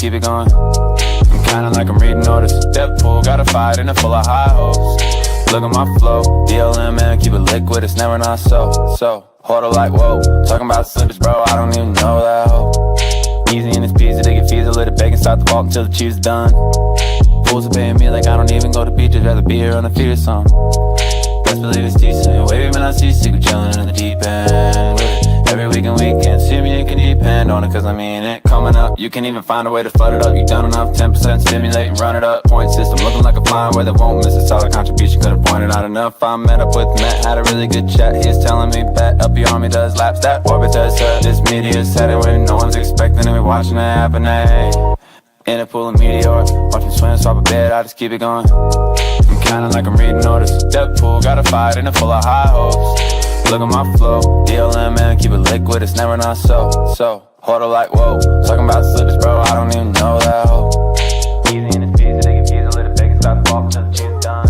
just keep it going. I'm kinda like I'm reading orders. Deadpool, got a fight and it's full of high hopes. Look at my flow, DLM, man, keep it liquid, it's never not so. Hold it like, whoa, talking about slippers, bro, I don't even know that hoe. Easy in this pizza, they get fees, a little bacon, start the vault until the cheese is done. Fools are paying me like I don't even go to beach, I'd rather be here on the feet or something. Best believe it's decent, wavy when I see secret chillin' in the deep end with it. Every weekend, see me, you can depend on it, cause I mean it. Coming up, you can even find a way to flood it up. You done enough, 10% stimulate and run it up. Point system, looking like a flying where they won't miss a solid contribution, could've pointed out enough. I met up with Matt, had a really good chat. He's telling me bet up your army does laps, that orbit does this Meteor's headed when no one's expecting and we watching it happen, hey. In a pool of Meteora, watch me swim, swap a bed, I just keep it going. I'm kinda like I'm reading orders. Deadpool, got a fight and it's full of high hopes. Look at my flow, DLM, man, keep it liquid, it's never not so. Hold it like, whoa, talking about slippers, bro, I don't even know that hoe. Easy in this pizza, they get fees, a little bacon, start the ball until the cheese is done.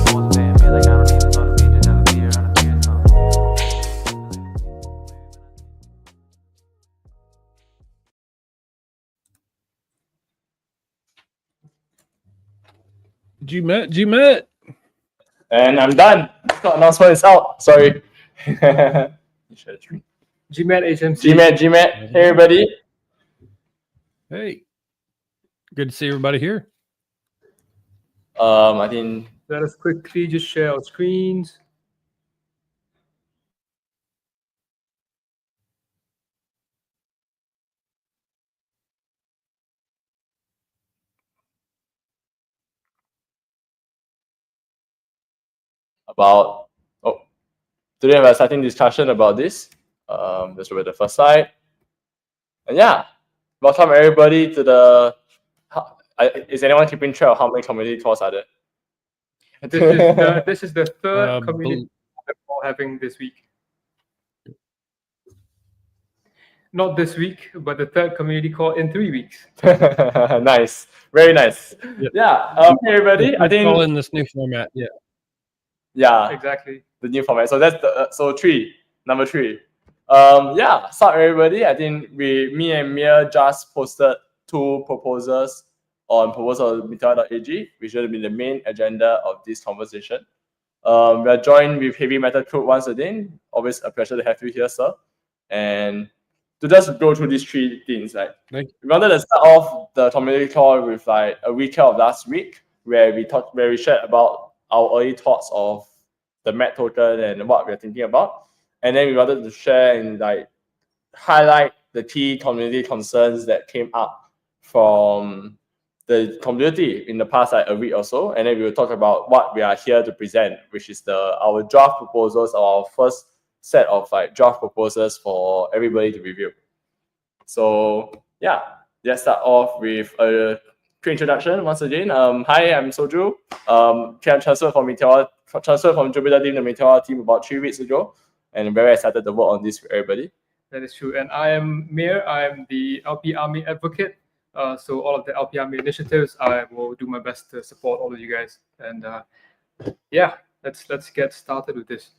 Fools paying me like I don't even go to the beach, never be here on the beer song. GMet. And I'm done. The announcement is out. Sorry. GMet HMC. GMet. Hey, everybody. Hey. Good to see everybody here. I think Let us quickly just share our screens. today we're starting discussion about this. Just over the first slide. And yeah, welcome everybody to the. Is anyone keeping track of how many community tours are there? This is the third community that we're having this week. Not this week, but the third community call in 3 weeks. Nice, very nice. Yep. Yeah, hey everybody. I think all in this new format. Yeah. Yeah. Exactly. The new format. So that's the number three. Yeah. Sup everybody. I think me and Miir just posted 2 proposals on proposal Meteora.ag, which will be the main agenda of this conversation. We are joined with Heavy Metal Crew once again. Always a pleasure to have you here, sir. And to just go through these 3 things, like we wanted to start off the community call with like a recap of last week, where we shared about our early thoughts of the MET token and what we're thinking about, and then we wanted to share and like highlight the key community concerns that came up from the community in the past like a week or so, and then we will talk about what we are here to present, which is our draft proposals, our first set of like draft proposals for everybody to review. So yeah, let's start off with a quick introduction once again. Hi, I'm Soju. Transferred from Jupiter team to Meteora team about 3 weeks ago, and I'm very excited to work on this with everybody. That is true. And I am Miir. I am the LP Army advocate. So all of the LP Army initiatives, I will do my best to support all of you guys. And yeah, let's get started with this.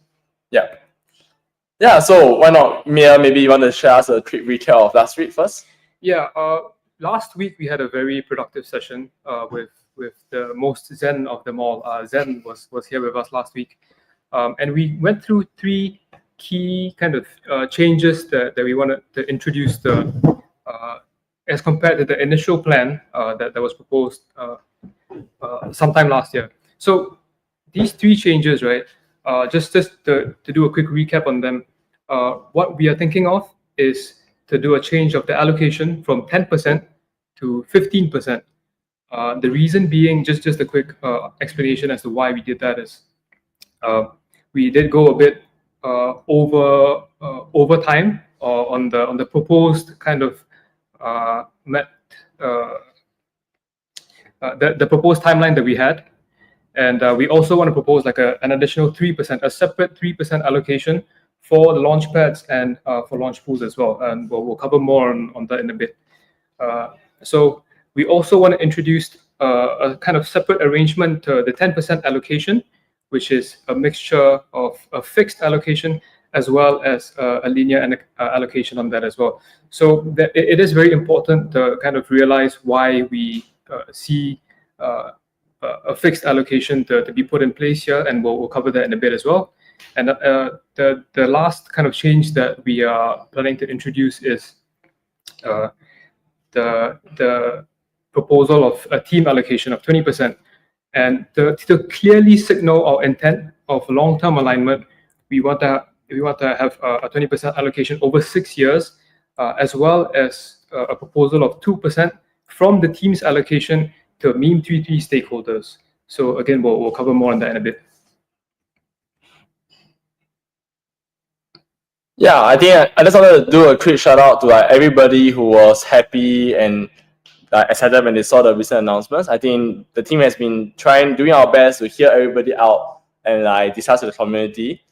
Yeah, so why not, Miir, maybe you want to share us a quick recap of last week first? Yeah, last week we had a very productive session with the most Zen of them all. Zen was here with us last week. And we went through 3 key kind of changes that we wanted to introduce as compared to the initial plan that was proposed sometime last year. So these 3 changes, right, just to do a quick recap on them, what we are thinking of is to do a change of the allocation from 10% to 15%. The reason being, just a quick explanation as to why we did that is we did go a bit over time on the proposed kind of the proposed timeline that we had, and we also want to propose like an additional 3%, a separate 3% allocation for the launch pads and for launch pools as well, and we'll cover more on that in a bit. So we also want to introduce a kind of separate arrangement to the 10% allocation, which is a mixture of a fixed allocation as well as a linear allocation on that as well. So it is very important to kind of realize why we see a fixed allocation to be put in place here, and we'll cover that in a bit as well. And the last kind of change that we are planning to introduce is the proposal of a team allocation of 20%. And to clearly signal our intent of long-term alignment, we want to have a 20% allocation over 6 years, as well as a proposal of 2% from the team's allocation to Meme33 stakeholders. So again, we'll cover more on that in a bit. Yeah, I think I just wanted to do a quick shout out to like everybody who was happy and excited when they saw the recent announcements. I think the team has been doing our best to hear everybody out and like discuss with the community.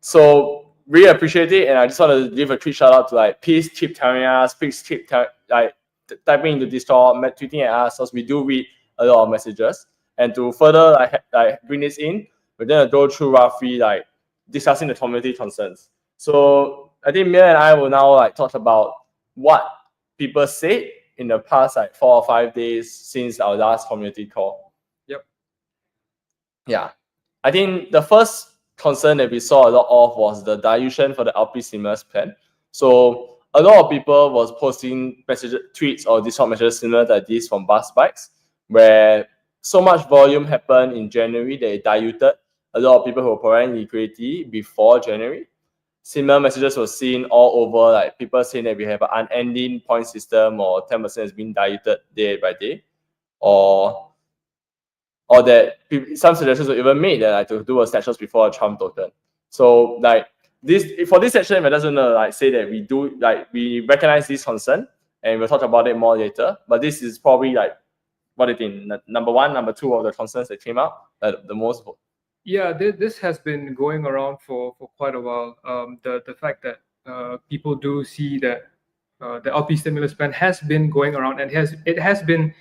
So really appreciate it, and I just want to give a quick shout out to like please keep telling us, please keep typing into Discord, tweeting at us, because we do read a lot of messages. And to further like bring this in, we're gonna go through roughly like discussing the community concerns. So I think Miir and I will now like talk about what people said in the past like 4 or 5 days since our last community call. Yep. Yeah. I think the first concern that we saw a lot of was the dilution for the LP stimulus plan. So a lot of people was posting tweets or Discord messages similar to this from bus bikes, where so much volume happened in January that it diluted a lot of people who were providing liquidity before January. Similar messages were seen all over, like people saying that we have an unending point system, or 10% is being diluted day by day, or that some suggestions were even made that like to do a snapshot before a Trump token. So like for this section, we're just gonna like say that we recognize this concern, and we'll talk about it more later. But this is probably like what do you think? Number 1, number 2 of the concerns that came out the most. Yeah, this has been going around for quite a while. The fact that people do see that the LP stimulus plan has been going around, and it has been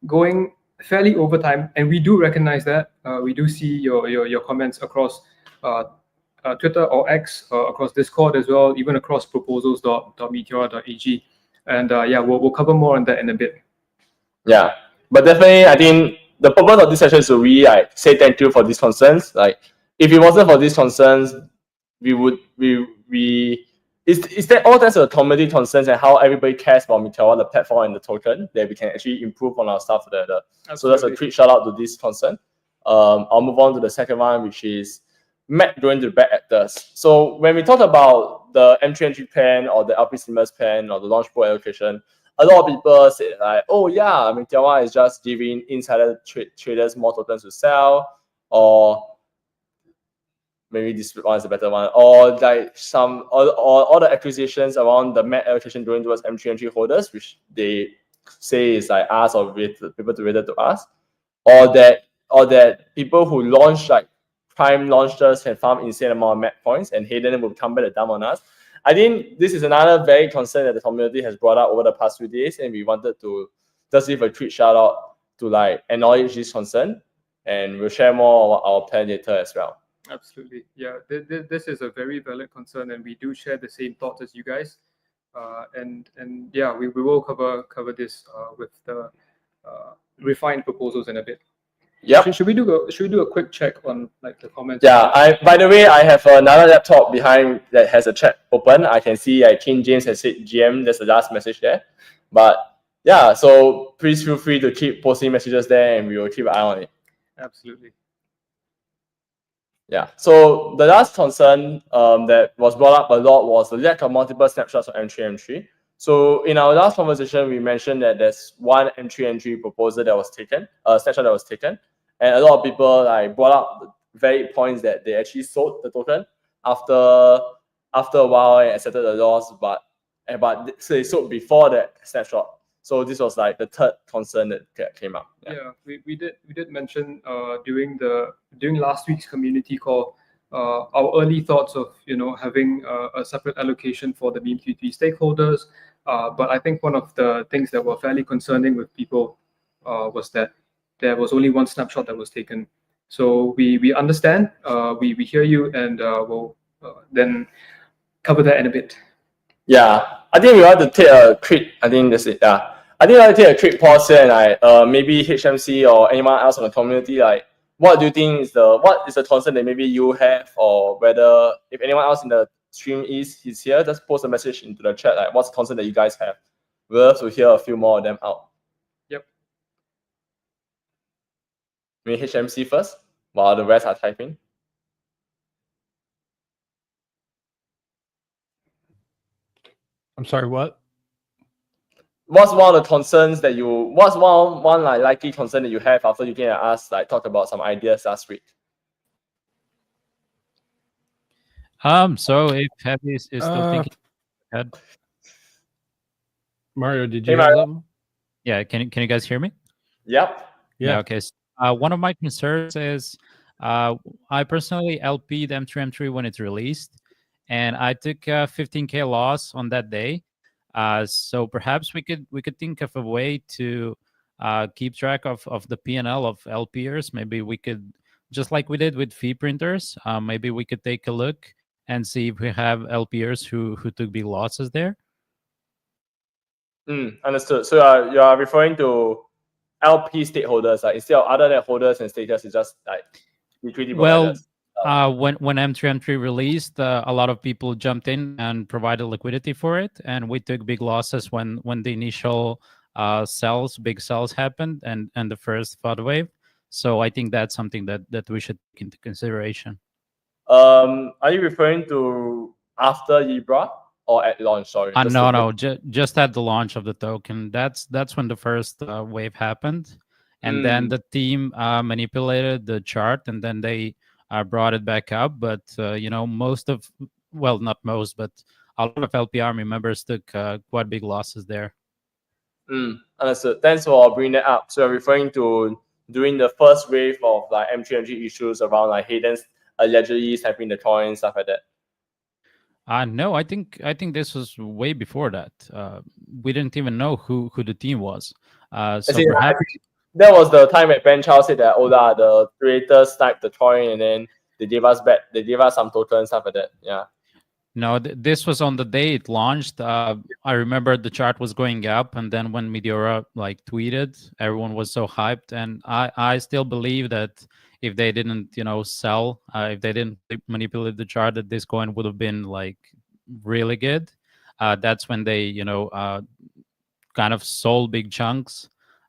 going fairly over time, and we do recognize that. We do see your comments across Twitter or X, across Discord as well, even across proposals.meteora.ag, and yeah, we'll cover more on that in a bit. Yeah, but definitely, I think the purpose of this session is to really like say thank you for these concerns. Like, if it wasn't for these concerns, it's that all thanks to the community concerns and how everybody cares about Meteora, the platform and the token, that we can actually improve on our stuff together. So that's a quick shout out to this concern. I'll move on to the second one, which is Matt going to bad actors. So when we talk about the M3 entry plan or the LP stimulus plan or the launch pool allocation, a lot of people say like, oh yeah, Meteora is just giving insider traders more tokens to sell, or maybe this one is a better one, or like all the acquisitions around the MAT allocation going towards M3 entry holders, which they say is like us or people related to us, or that people who launch like prime launchers can farm insane amount of MAT points and Hayden will come back to dump on us. I think this is another very concern that the community has brought up over the past few days, and we wanted to just give a quick shout out to like acknowledge this concern, and we'll share more of our plan later as well. Absolutely, yeah. This is a very valid concern, and we do share the same thoughts as you guys. And yeah, we will cover this with the refined proposals in a bit. Yeah. Should we do a quick check on like the comments? Yeah. By the way, I have another laptop behind that has a chat open. I can see King James has said GM. There's the last message there. But yeah, so please feel free to keep posting messages there, and we will keep an eye on it. Absolutely. Yeah. So the last concern that was brought up a lot was the lack of multiple snapshots of M3. So in our last conversation, we mentioned that there's one M3 entry proposal that was taken, snapshot that was taken, and a lot of people like brought up the valid points that they actually sold the token after a while and accepted the loss, but so they sold before that snapshot. So this was like the third concern that came up. Yeah, we did mention during last week's community call our early thoughts of having a separate allocation for the Meme33 stakeholders. But I think one of the things that were fairly concerning with people was that there was only one snapshot that was taken. So we understand, we hear you, and we'll then cover that in a bit. Yeah, I think we want to take a quick. I think that's it. Yeah, I think I want to take a quick pause here and maybe HMC or anyone else in the community, what do you think is the concern that maybe you have, or whether if anyone else in the stream is here, just post a message into the chat, what's the concern that you guys have. We'll love to hear a few more of them out. Yep. Maybe HMC first while the rest are typing. I'm sorry, what? What's one of the concerns that what's one likely concern that you have after you came and us talk about some ideas last week? So if Heavy is still thinking ahead. Mario, did Hey, you have Mario. something? Yeah, can you guys hear me? Yep. Yeah. Okay. So, one of my concerns is I personally LP'd M3M3 when it's released, and I took a 15K loss on that day. So perhaps we could think of a way to keep track of the P&L of LPers. Maybe we could, just like we did with fee printers, maybe we could take a look and see if we have LPers who took big losses there. Understood. So you are referring to LP stakeholders, instead of other than holders and stakeholders, it's just liquidity providers. When M3M3 released, a lot of people jumped in and provided liquidity for it, and we took big losses when the initial big sells happened, and the first FUD wave. So I think that's something that we should take into consideration. Are you referring to after Libra or at launch? Sorry. No, just at the launch of the token. That's when the first wave happened, and then the team manipulated the chart, and then they brought it back up. But not most, but a lot of LP Army members took quite big losses there. Understood. Thanks for bringing that up. So you're referring to during the first wave of M3MG issues around Hayden's allegedly sniping the coin, stuff like that. No, I think this was way before that. We didn't even know who the team was. So perhaps that was the time that Ben Chow said that the creators sniped the coin and then they gave us some tokens, stuff like that. Yeah. No, this was on the day it launched. I remember the chart was going up, and then when Meteora tweeted, everyone was so hyped. And I still believe that if they didn't, sell, if they didn't manipulate the chart, that this coin would have been really good. That's when they, kind of sold big chunks,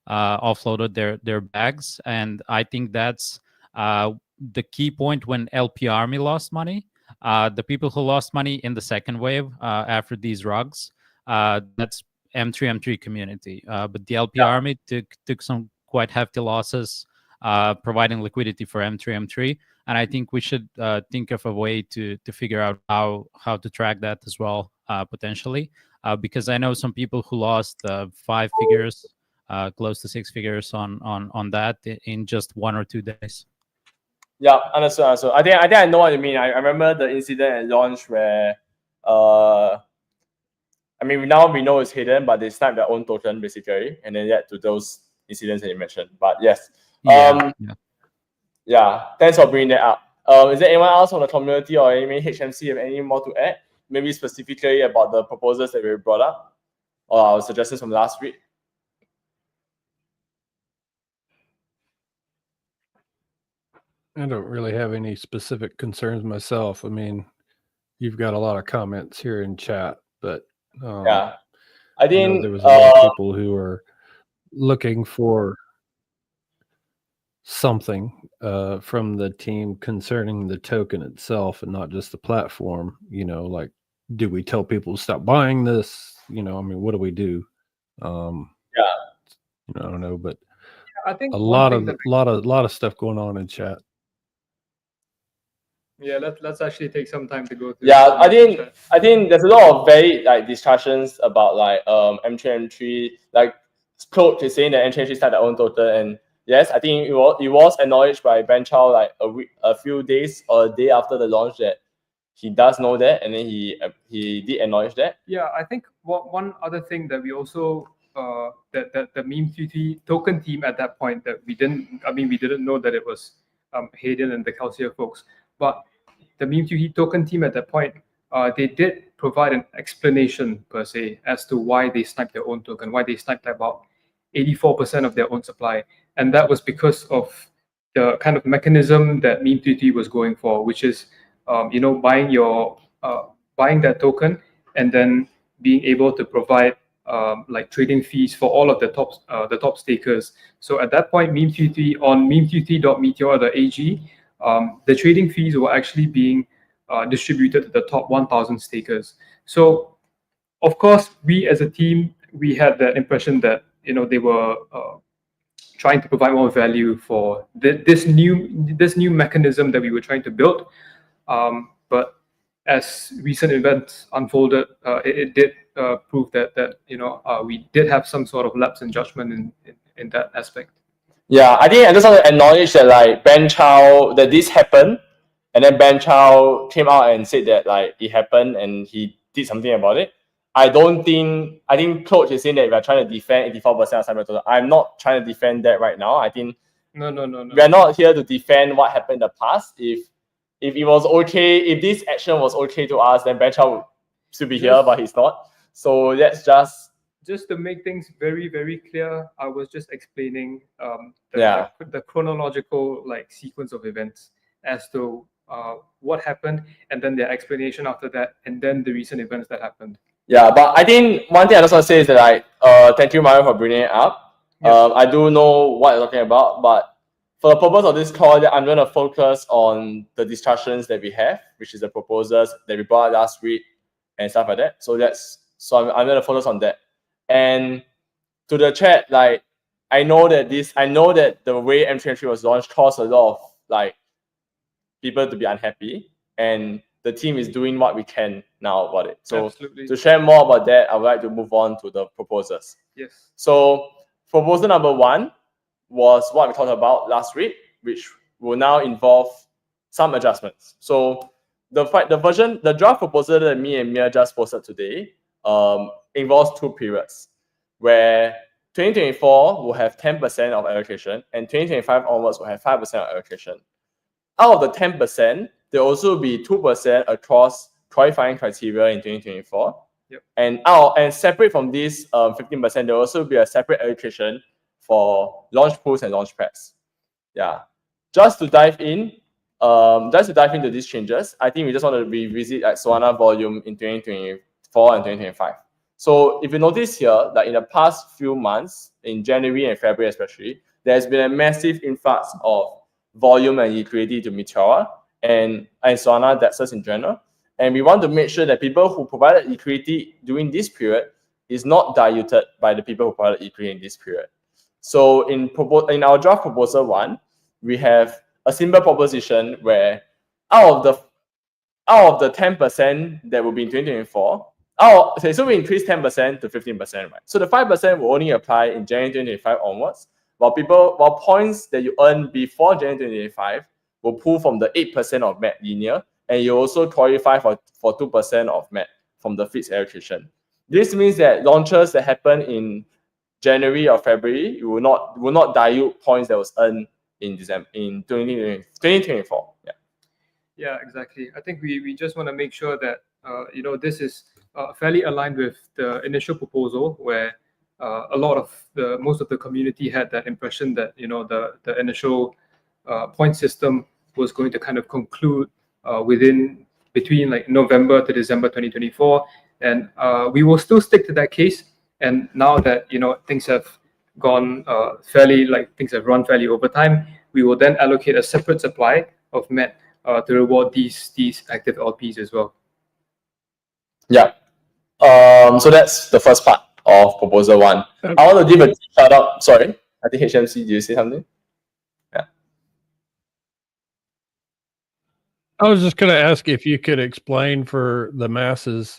offloaded their bags, and I think that's the key point when LP Army lost money. The people who lost money in the second wave after these rugs, that's M3M3 community. But the LP Army took some quite hefty losses, providing liquidity for M3M3. And I think we should think of a way to figure out how to track that as well, potentially. Because I know some people who lost 5 figures, close to 6 figures on that in just 1 or 2 days. Yeah, understood. I think I know what you mean. I remember the incident at launch where, now we know it's hidden, but they sniped their own token basically, and then led to those incidents that you mentioned. But yes, yeah. Thanks for bringing that up. Is there anyone else on the community or any HMC have any more to add? Maybe specifically about the proposals that we brought up or our suggestions from last week? I don't really have any specific concerns myself. I mean, you've got a lot of comments here in chat, but yeah, I think there was a lot of people who are looking for something from the team concerning the token itself and not just the platform. Do we tell people to stop buying this? What do we do? I don't know, but I think a lot of stuff going on in chat. Yeah, let's actually take some time to go through. Yeah, I think there's a lot of very discussions about M3M3. Claude is saying that M3M3 started their own token, and yes, I think it was acknowledged by Ben Chow a few days or a day after the launch that he does know that, and then he did acknowledge that. Yeah, I think one other thing that we also that the meme QT token team at that point that we didn't know that it was Hayden and the Calcia folks, but the Meme2T token team at that point, they did provide an explanation per se as to why they sniped their own token, why they sniped about 84% of their own supply. And that was because of the kind of mechanism that Meme2T was going for, which is, buying that token and then being able to provide like trading fees for all of the top stakers. So at that point, Meme2T on meme2t.meteora.ag, the trading fees were actually being distributed to the top 1,000 stakers. So, of course, we as a team, we had the impression that they were trying to provide more value for this new mechanism that we were trying to build. But as recent events unfolded, it did prove that we did have some sort of lapse in judgment in that aspect. Yeah, I think I just want to acknowledge that like Ben Chow, that this happened, and then Ben Chow came out and said that like it happened and he did something about it. I think Coach is saying that we are trying to defend 84% of cyber total. I'm not trying to defend that right now. I think No. we are not here to defend what happened in the past. If it was okay, if this action was okay to us, then Ben Chow would still be here, but he's not. So that's just to make things very, very clear, I was just explaining the chronological like sequence of events as to what happened, and then the explanation after that, and then the recent events that happened. Yeah, but I think one thing I just want to say is that like, thank you, Mario, for bringing it up. Yes. I do know what you're talking about, but for the purpose of this call, I'm going to focus on the discussions that we have, which is the proposals that we brought last week and stuff like that. So I'm going to focus on that. And to the chat, like, I know that the way M3 was launched caused a lot of like people to be unhappy, and the team is doing what we can now about it. So Absolutely. to share more about that, I would like to move on to the proposals. Yes. So proposal number 1 was what we talked about last week, which will now involve some adjustments. So the draft proposal that me and Miir just posted today involves 2 periods, where 2024 will have 10% of allocation and 2025 onwards will have 5% of allocation. Out of the 10%, there will also be 2% across qualifying criteria in 2024. Yep. And separate from this 15%, there will also be a separate allocation for launch pools and launch pads. Yeah. Just to dive into these changes, I think we just want to revisit like Solana volume in 2024 and 2025. So if you notice here, like in the past few months, in January and February especially, there's been a massive influx of volume and liquidity to Meteora and Solana DEXs in general. And we want to make sure that people who provided liquidity during this period is not diluted by the people who provided liquidity in this period. So in our draft proposal 1, we have a simple proposition where out of the 10% that will be in 2024, so we increase 10% to 15%, right? So the 5% will only apply in January 2025 onwards, while points that you earn before January 2025 will pull from the 8% of MET linear, and you also qualify for 2% of MET from the fixed allocation. This means that launches that happen in January or February will not dilute points that was earned in 2024. Yeah. Yeah, exactly. I think we just want to make sure that this is fairly aligned with the initial proposal, where most of the community had that impression that the initial point system was going to kind of conclude between like November to December 2024, and we will still stick to that case. And now that things have gone things have run fairly over time, we will then allocate a separate supply of MET to reward these active LPs as well. Yeah. So that's the first part of proposal 1. Okay. I want to give a shout out. Sorry, I think HMC, did you say something? Yeah. I was just going to ask if you could explain for the masses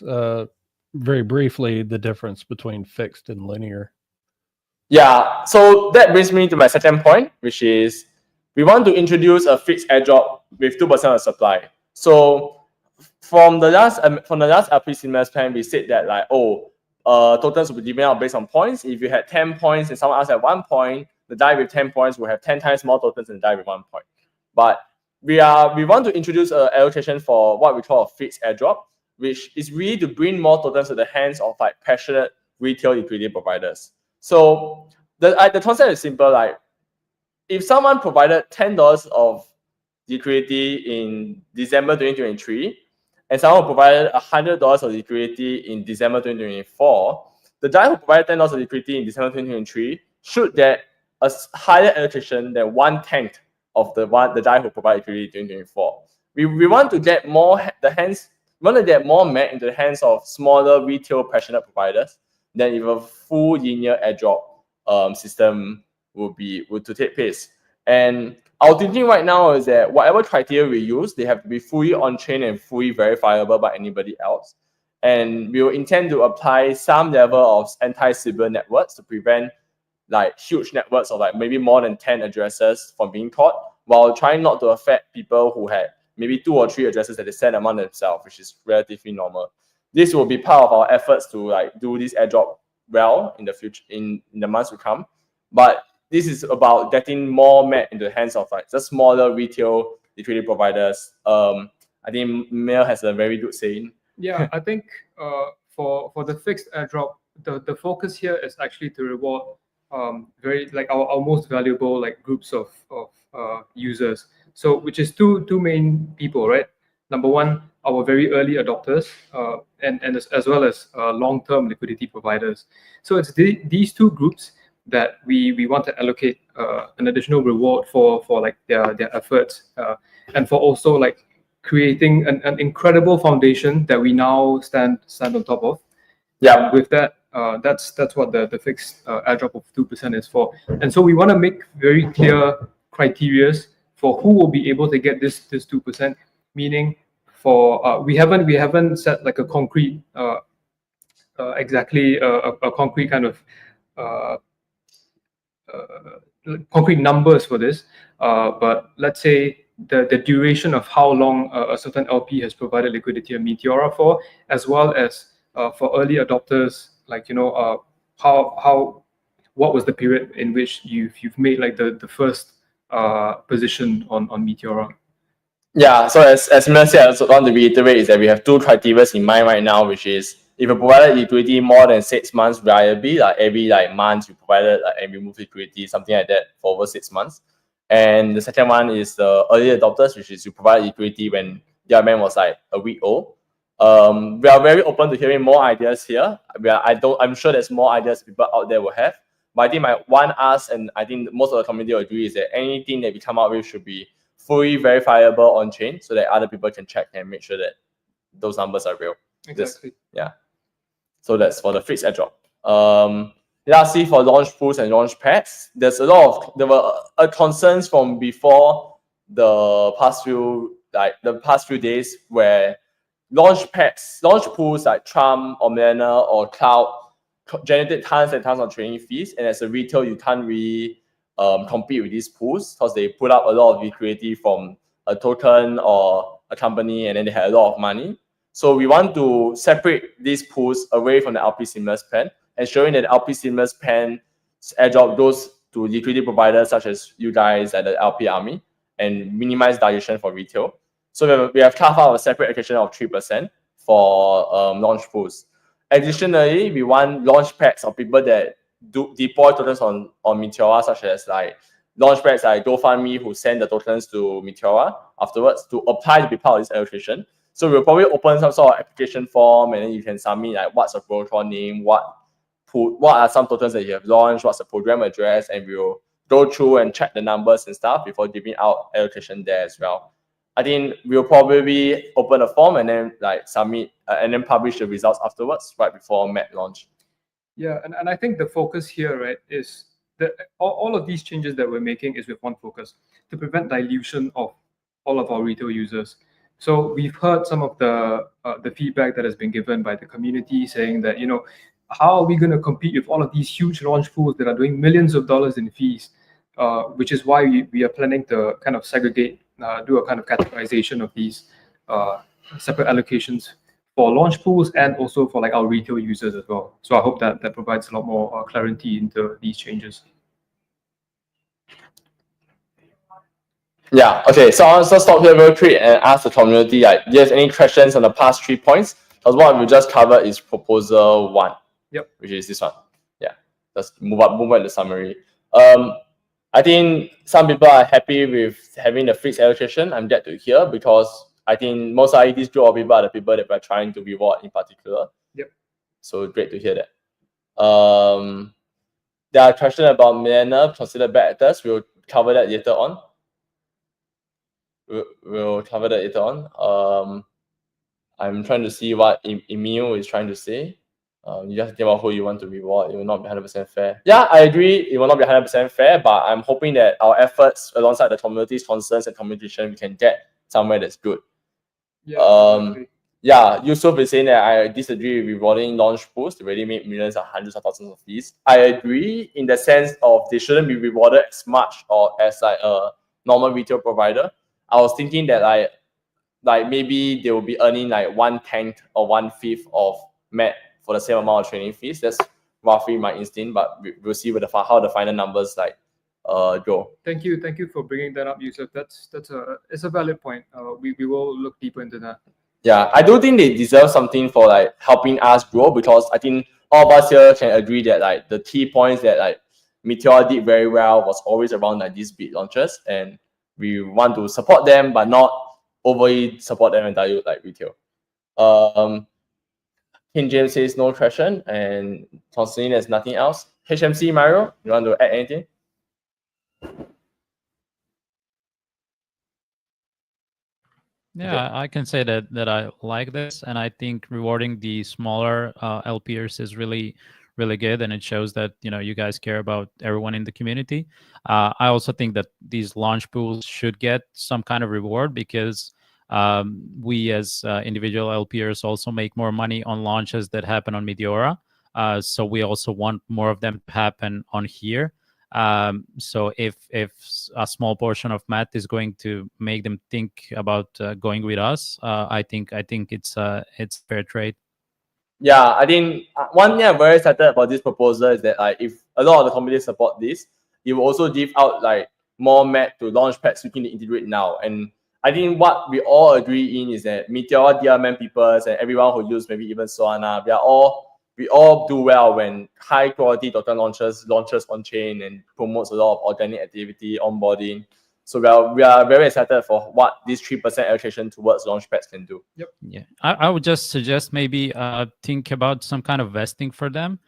very briefly the difference between fixed and linear. Yeah, so that brings me to my second point, which is we want to introduce a fixed airdrop with 2% of supply. So from the last LP stimulus plan, we said that like, tokens will be given out based on points. If you had 10 points and someone else had 1 point, the DAI with 10 points will have 10 times more tokens than the DAI with 1 point. But we want to introduce an allocation for what we call a fixed airdrop, which is really to bring more tokens to the hands of like passionate retail liquidity providers. So the concept is simple. Like, if someone provided $10 of liquidity in December 2023, and someone provided $100 of liquidity in December 2024, the guy who provided $10 of liquidity in December 2023 should get a higher allocation than 1/10 of the guy who provided liquidity in 2024. We want to get more met into the hands of smaller retail passionate providers than if a full linear airdrop system would to take place. And our thinking right now is that whatever criteria we use, they have to be fully on-chain and fully verifiable by anybody else. And we will intend to apply some level of anti-Sybil networks to prevent like huge networks of like maybe more than 10 addresses from being caught, while trying not to affect people who had maybe 2 or 3 addresses that they send among themselves, which is relatively normal. This will be part of our efforts to like do this airdrop well in the future, in the months to come. But this is about getting more met into the hands of like the smaller retail liquidity providers. I think Miir has a very good saying. Yeah, I think for the fixed airdrop, the focus here is actually to reward very like our most valuable like groups of users. So which is two main people, right? Number one, our very early adopters, and as well as long-term liquidity providers. So it's these two groups that we want to allocate an additional reward for like their efforts, and for also like creating an incredible foundation that we now stand on top of. Yeah. With that, that's what the fixed airdrop of 2% is for. And so we want to make very clear criteria for who will be able to get this 2%. Meaning, for we haven't set like a concrete exactly a concrete kind of concrete numbers for this, but let's say the duration of how long a certain LP has provided liquidity on Meteora for, as well as for early adopters, like what was the period in which you've made like the first position on Meteora. Yeah, so as Miir said, I also want to reiterate is that we have 2 criteria in mind right now, which is if you provided liquidity more than 6 months reliably, like every like month you provided and remove liquidity, something like that for over 6 months. And the second one is the early adopters, which is you provide liquidity when the event was like a week old. We are very open to hearing more ideas here. I'm sure there's more ideas people out there will have. But I think my one ask, and I think most of the community will agree, is that anything that we come out with should be fully verifiable on chain so that other people can check and make sure that those numbers are real. Exactly. Yeah. So that's for the fixed airdrop. Lastly, for launch pools and launch pads, there were concerns from before the past few days where launch pools like Trump or Mana or Cloud generated tons and tons of trading fees, and as a retail you can't really compete with these pools because they put up a lot of liquidity from a token or a company, and then they had a lot of money. So we want to separate these pools away from the LP stimulus plan, ensuring that the LP stimulus plan airdrop goes to liquidity providers such as you guys at the LP army and minimize dilution for retail. So we have carved out a separate allocation of 3% for launch pools. Additionally, we want launch packs of people that deploy tokens on Meteora, such as like launch packs like GoFundMe who send the tokens to Meteora afterwards to apply to be part of this allocation. So we'll probably open some sort of application form, and then you can submit like what's a protocol name, what are some tokens that you have launched, what's the program address, and we'll go through and check the numbers and stuff before giving out allocation there as well. I think we'll probably open a form and then like submit and then publish the results afterwards, right before MET launch. Yeah, and I think the focus here, right, is that all of these changes that we're making is with one focus: to prevent dilution of all of our retail users. So we've heard some of the feedback that has been given by the community saying that, how are we going to compete with all of these huge launch pools that are doing millions of dollars in fees, which is why we are planning to kind of segregate, do a kind of categorization of these separate allocations for launch pools and also for like our retail users as well. So I hope that provides a lot more clarity into these changes. Yeah, okay, so I'll just stop here real quick and ask the community, like, do you have any questions on the past 3 points? Because what we just covered is proposal 1. Yep. Which is this one. Yeah, let's move on to the summary. I think some people are happy with having the fixed allocation. I'm glad to hear, because I think most likely these group of people are the people that we're trying to reward in particular. Yep. So great to hear that. There are questions about millionaire considered bad actors. We'll cover that later on. We'll cover that later on. I'm trying to see what Emil is trying to say. You just think about who you want to reward. It will not be 100% fair. Yeah, I agree. It will not be 100% fair, but I'm hoping that our efforts alongside the community's concerns and communication, we can get somewhere that's good. Yeah. Yeah, Yusuf is saying that I disagree with rewarding launch pools to already make millions or hundreds of thousands of fees. I agree in the sense of they shouldn't be rewarded as much or as like a normal retail provider. I was thinking that like maybe they will be earning like 1/10 or 1/5 of MET for the same amount of training fees. That's roughly my instinct, but we'll see with how the final numbers like go. Thank you for bringing that up, Yusuf. It's a valid point. We will look deeper into that. Yeah, I do think they deserve something for like helping us grow, because I think all of us here can agree that like the key points that like Meteora did very well was always around like these big launches, and we want to support them but not overly support them and dilute like retail. King James says no question, and Constantine there's nothing else. HMC Mario, you want to add anything? Yeah, I can say that I like this, and I think rewarding the smaller LPers is really good, and it shows that you guys care about everyone in the community. I also think that these launch pools should get some kind of reward, because we as individual LPers also make more money on launches that happen on Meteora. So we also want more of them to happen on here. So if a small portion of math is going to make them think about going with us, I think it's fair trade. Yeah, I think one thing I'm very excited about this proposal is that like if a lot of the communities support this, it will also give out like more math to launch pads we can integrate now. And I think what we all agree in is that Meteora DRM people and everyone who use maybe even Solana, we all do well when high quality token launches on chain and promotes a lot of organic activity, onboarding. So we are very excited for what this 3% allocation towards launchpads can do. Yep. Yeah, I would just suggest maybe think about some kind of vesting for them,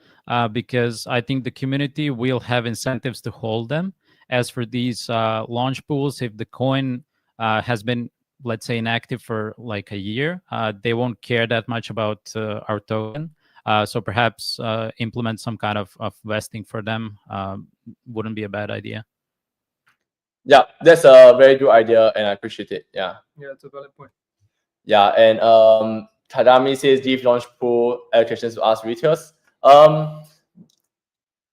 because I think the community will have incentives to hold them. As for these launch pools, if the coin has been, let's say, inactive for like a year, they won't care that much about our token. So perhaps implement some kind of vesting for them wouldn't be a bad idea. Yeah, that's a very good idea, and I appreciate it. Yeah. Yeah, it's a valid point. Yeah, and Tadami says give launch pool allocations to us retailers.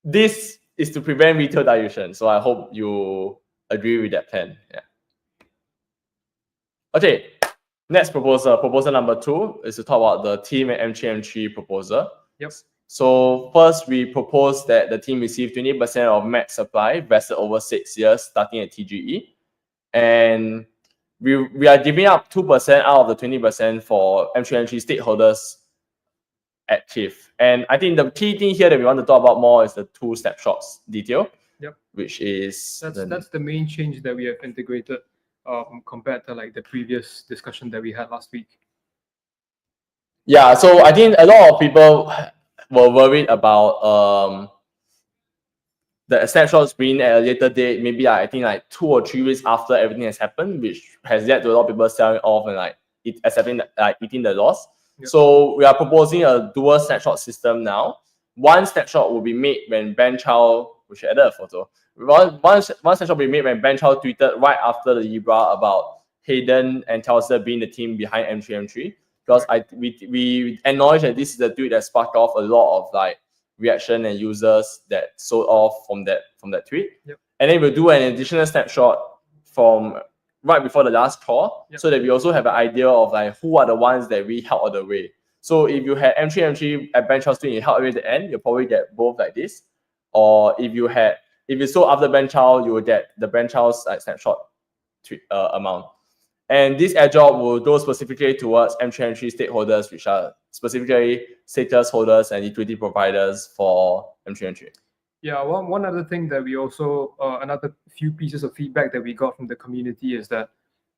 This is to prevent retail dilution, so I hope you agree with that plan. Yeah. Okay, next proposal number 2 is to talk about the team and M3M3 proposal. Yep. So first, we propose that the team receive 20% of max supply vested over 6 years, starting at TGE, and we are giving up 2% out of the 20% for M3M3 stakeholders active. And I think the key thing here that we want to talk about more is the 2 snapshots detail. Yep. Which is that's the main change that we have integrated compared to like the previous discussion that we had last week. Yeah, so I think a lot of people were worried about the snapshots being at a later date, maybe I think like 2 or 3 weeks after everything has happened, which has led to a lot of people selling off and like accepting like eating the loss. Yep. So we are proposing a dual snapshot system now. One snapshot will be made when Ben Chow, we should add a photo. One snapshot will be made when Ben Chow tweeted right after the Libra about Hayden and Telsa being the team behind M3M3. Because we acknowledge that this is the tweet that sparked off a lot of like reaction and users that sold off from that tweet. Yep. And then we'll do an additional snapshot from right before the last call, yep, so that we also have an idea of like who are the ones that we helped all the way. So if you had M3M3 at Ben Chow's tweet, you helped away at the end, you'll probably get both like this. Or if you sold after Ben Chow, you will get the Ben Chow's like snapshot amount. And this airdrop will go specifically towards M3 stakeholders, which are specifically status holders and liquidity providers for M3. Yeah, one other thing that we also, another few pieces of feedback that we got from the community is that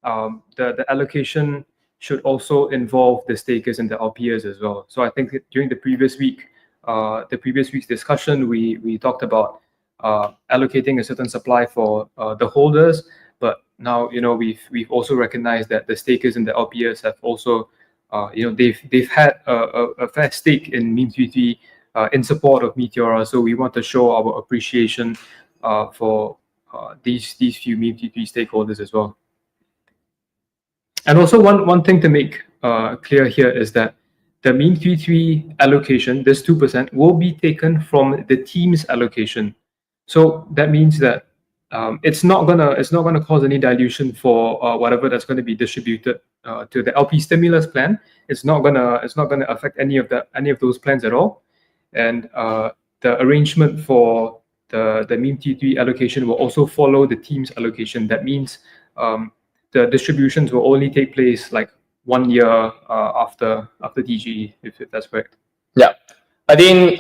the allocation should also involve the stakers and the LPers as well. So I think that during the previous week's discussion, we talked about allocating a certain supply for the holders, but now we've also recognized that the stakers and the LPers have also they've had a fair stake in Meme33 in support of Meteora. So we want to show our appreciation for these few Meme33 stakeholders as well. And also one thing to make clear here is that the Meme33 allocation, this 2%, will be taken from the team's allocation. So that means that it's not gonna cause any dilution for whatever that's going to be distributed to the LP stimulus plan. It's not gonna affect any of those plans at all. And the arrangement for the Meme33 allocation will also follow the team's allocation. That means the distributions will only take place like 1 year after DGE, if that's correct. Yeah, I think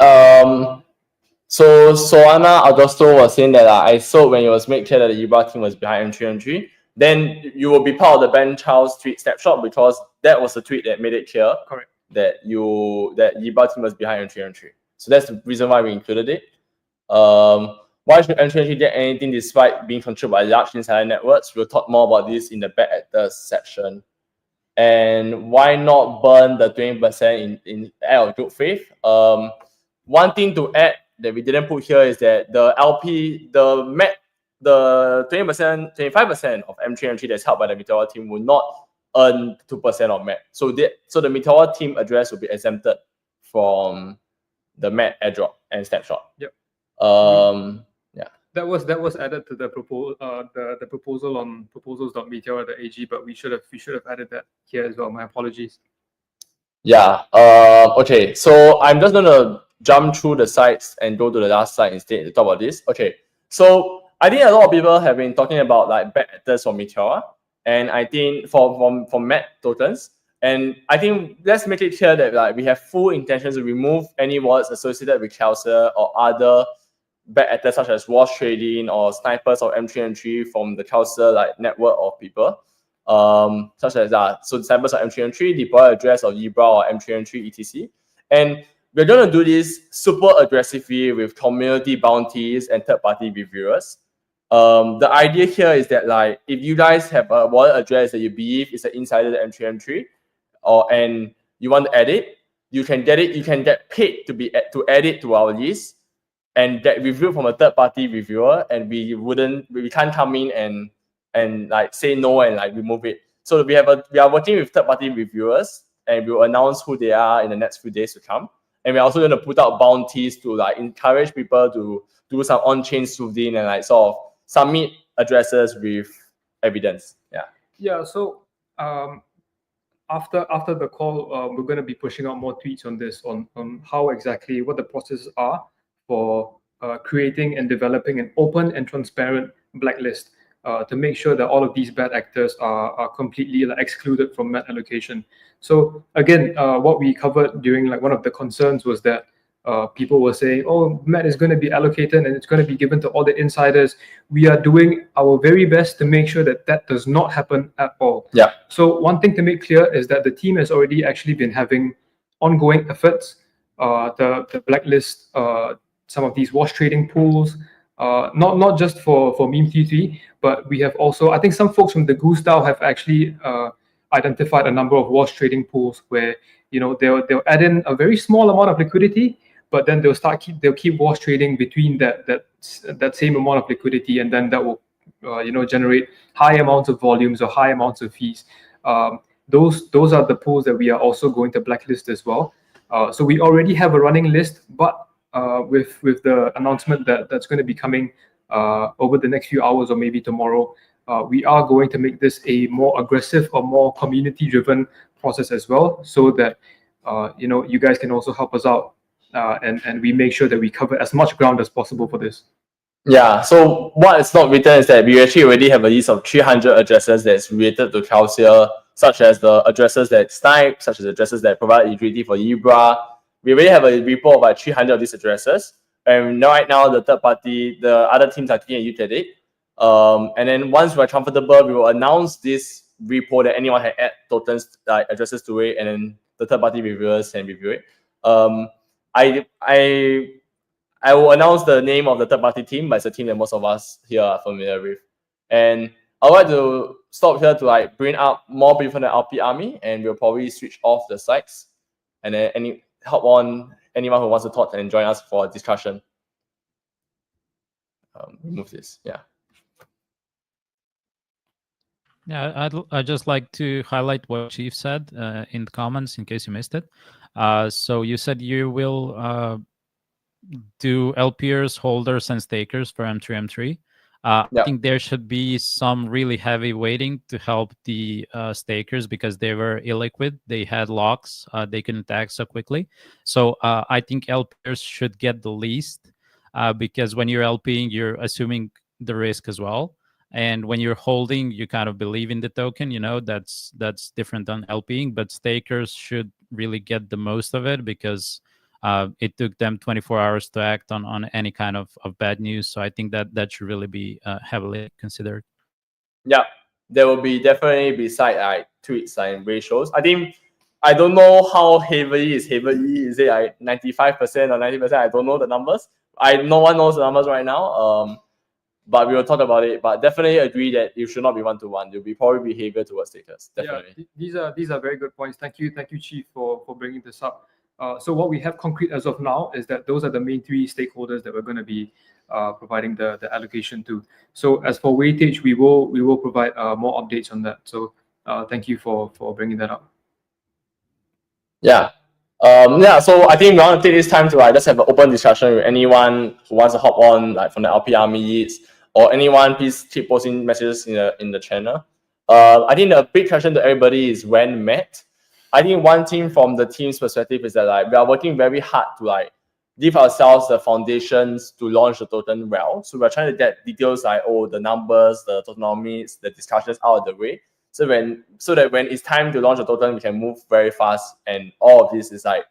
so Soana Augusto was saying that I sold when it was made clear that the Ibra team was behind M3, then you will be part of the Ben Chow's tweet snapshot, because that was the tweet that made it clear. Correct. That Ibra team was behind M3. So that's the reason why we included it. Why should M3 get anything despite being controlled by large insider networks? We'll talk more about this in the bad actors section. And why not burn the 20% in out of good faith? One thing to add that we didn't put here is that the 20%, 25% of M3 that's held by the Meteora team will not earn 2% of MET. So the Meteora team address will be exempted from the MET airdrop and snapshot. Yep. Yeah. That was added to the proposal on proposals.meteora.ag, but we should have added that here as well. My apologies. Yeah. Okay. So I'm just gonna jump through the sites and go to the last slide instead to talk about this. Okay. So I think a lot of people have been talking about like bad actors for Meteora, and I think for MET tokens. And I think let's make it clear that like we have full intentions to remove any wallets associated with Kelser or other bad actors such as wash trading or snipers of M3 from the Kelser like network of people. Such as so the snipers of M3, deploy address of Libra or M3 etc. And we're gonna do this super aggressively with community bounties and third-party reviewers. The idea here is that like if you guys have a wallet address that you believe is an insider to M3, and you want to edit, you can get it. You can get paid to add it to our list and get reviewed from a third-party reviewer, and we can't come in and like say no and like remove it. So we are working with third-party reviewers, and we'll announce who they are in the next few days to come. And we're also going to put out bounties to like encourage people to do some on-chain soothing and like sort of submit addresses with evidence. Yeah. Yeah. So after the call, we're going to be pushing out more tweets on this, on how exactly what the processes are for creating and developing an open and transparent blacklist to make sure that all of these bad actors are completely like excluded from MET allocation. So again, what we covered during like one of the concerns was that people were saying, oh, MET is going to be allocated and it's going to be given to all the insiders. We are doing our very best to make sure that that does not happen at all. Yeah. So one thing to make clear is that the team has already actually been having ongoing efforts to blacklist some of these wash trading pools, not just for Meme33, but we have also, I think some folks from the Goose DAO have actually identified a number of wash trading pools where they'll add in a very small amount of liquidity, but then they'll keep wash trading between that same amount of liquidity, and then that will generate high amounts of volumes or high amounts of fees. Those are the pools that we are also going to blacklist as well. So we already have a running list, but with the announcement that's going to be coming over the next few hours or maybe tomorrow, we are going to make this a more aggressive or more community-driven process as well, so that you guys can also help us out, and we make sure that we cover as much ground as possible for this. Yeah, so what is not written is that we actually already have a list of 300 addresses that's related to Calcia, such as the addresses that snipe, such as addresses that provide utility for Libra. We already have a report of like 300 of these addresses. And right now, the third party, the other teams are taking a look at it. And then once we're comfortable, we will announce this repo that anyone had add tokens, like addresses to it, and then the third party reviewers can review it. I will announce the name of the third party team, but it's a team that most of us here are familiar with. And I would like to stop here to like bring up more people from the LP army, and we'll probably switch off the sites and then help on anyone who wants to talk and join us for a discussion. Remove this, yeah. Yeah, I'd just like to highlight what Chief said in the comments in case you missed it. So you said you will do LPers, holders, and stakers for M3, M3. I think there should be some really heavy weighting to help the stakers because they were illiquid. They had locks. They couldn't act so quickly. So I think LPers should get the least because when you're LPing, you're assuming the risk as well. And when you're holding, you kind of believe in the token. You know, that's different than LPing. But stakers should really get the most of it because it took them 24 hours to act on any kind of bad news. So I think that should really be heavily considered. Yeah, there will be definitely beside like tweets and ratios. I don't know how heavily is heavily. Is it like 95% or 90%? I don't know the numbers. No one knows the numbers right now. But we will talk about it. But definitely agree that you should not be 1-to-1. You'll be probably behavior towards status. Definitely. Yeah, these are very good points. Thank you, Chief, for bringing this up. So what we have concrete as of now is that those are the main three stakeholders that we're going to be providing the allocation to. So as for weightage, we will provide more updates on that. So thank you for bringing that up. Yeah. So I think we want to take this time to just have an open discussion with anyone who wants to hop on, like from the LP army or anyone. Please keep posting messages in the channel. I think the big question to everybody is when met. I think one thing from the team's perspective is that like we are working very hard to like give ourselves the foundations to launch the token well. So we're trying to get details like the numbers, the tokenomics, the discussions out of the way. So that when it's time to launch a token, we can move very fast. And all of this is like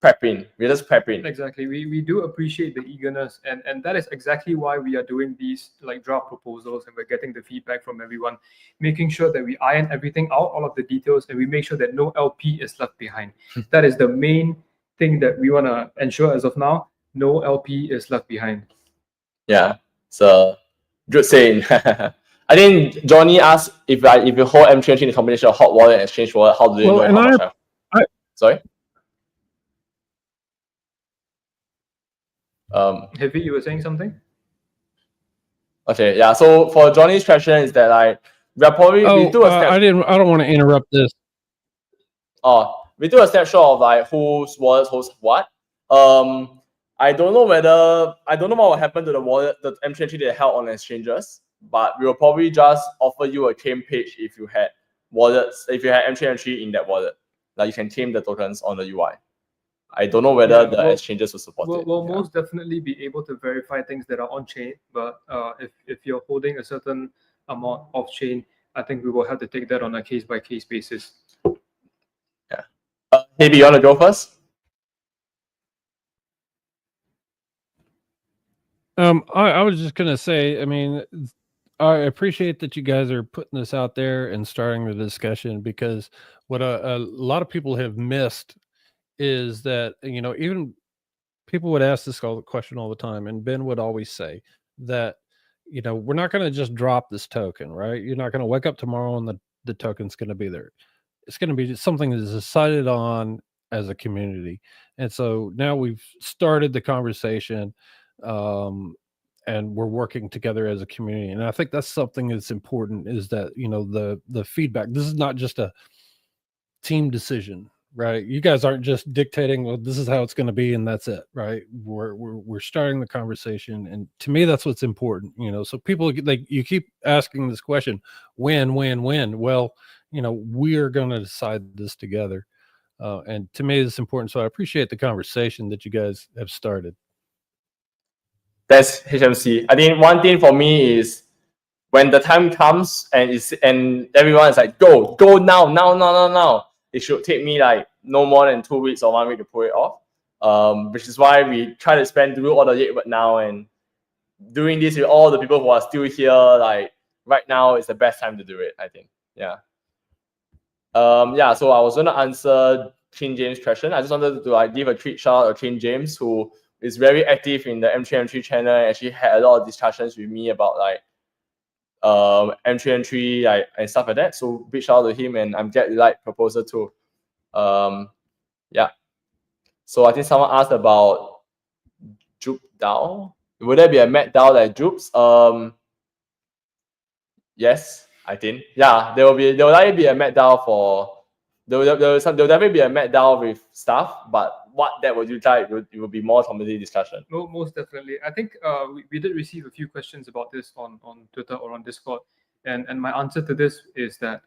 prepping. We're just prepping. Exactly. We do appreciate the eagerness, and that is exactly why we are doing these like draft proposals, and we're getting the feedback from everyone, making sure that we iron everything out, all of the details, and we make sure that no LP is left behind. That is the main thing that we want to ensure as of now. No LP is left behind. Yeah. So good saying. I think Johnny asked if you hold M3 in a combination of hot wallet and exchange wallet, how do you know how much? Sorry. Heavy, you were saying something? Okay, yeah. So for Johnny's question is that like we are probably we do a step. I don't want to interrupt this. We do a snapshot of like whose wallet holds what. I don't know what will happen to the wallet, the M3 that held on exchanges, but we will probably just offer you a claim page if you had wallets, if you had M3 in that wallet. Like you can claim the tokens on the UI. I don't know whether the exchanges will support it. We'll most definitely be able to verify things that are on chain, but if you're holding a certain amount off chain, I think we will have to take that on a case by case basis. Yeah. Maybe you want to go first? I was just gonna say, I mean, I appreciate that you guys are putting this out there and starting the discussion, because what a lot of people have missed is that, you know, even people would ask this question all the time, and Ben would always say that, you know, we're not going to just drop this token, right? You're not going to wake up tomorrow and the token's going to be there. It's going to be something that is decided on as a community. And so now we've started the conversation, and we're working together as a community. And I think that's something that's important, is that, you know, the feedback. This is not just a team decision, right? You guys aren't just dictating, well, this is how it's going to be and that's it, right? We're starting the conversation, and to me that's what's important, you know. So people, like, you keep asking this question, when? Well, you know, we are going to decide this together, and to me it's important. So I appreciate the conversation that you guys have started. That's HMC. I think one thing for me is when the time comes and everyone is like, go now. It should take me like no more than 2 weeks or 1 week to pull it off. Which is why we try to do all the legwork now, and doing this with all the people who are still here, like right now is the best time to do it, I think. Yeah. So I was gonna answer Chin James' question. I just wanted to like give a treat shout out to Chin James, who is very active in the M3M3 channel and actually had a lot of discussions with me about like M3M3 like and stuff like that. So big shout out to him, and I'm glad you like proposal too. Yeah. So I think someone asked about Jupe DAO. Would there be a Matt DAO that Jupes? Yes, I think. Yeah, there will likely be a Matt DAO for there will definitely be a Matt DAO with stuff, but what that would you like it will be more community discussion. No, most definitely. I think we did receive a few questions about this on Twitter or on Discord, and my answer to this is that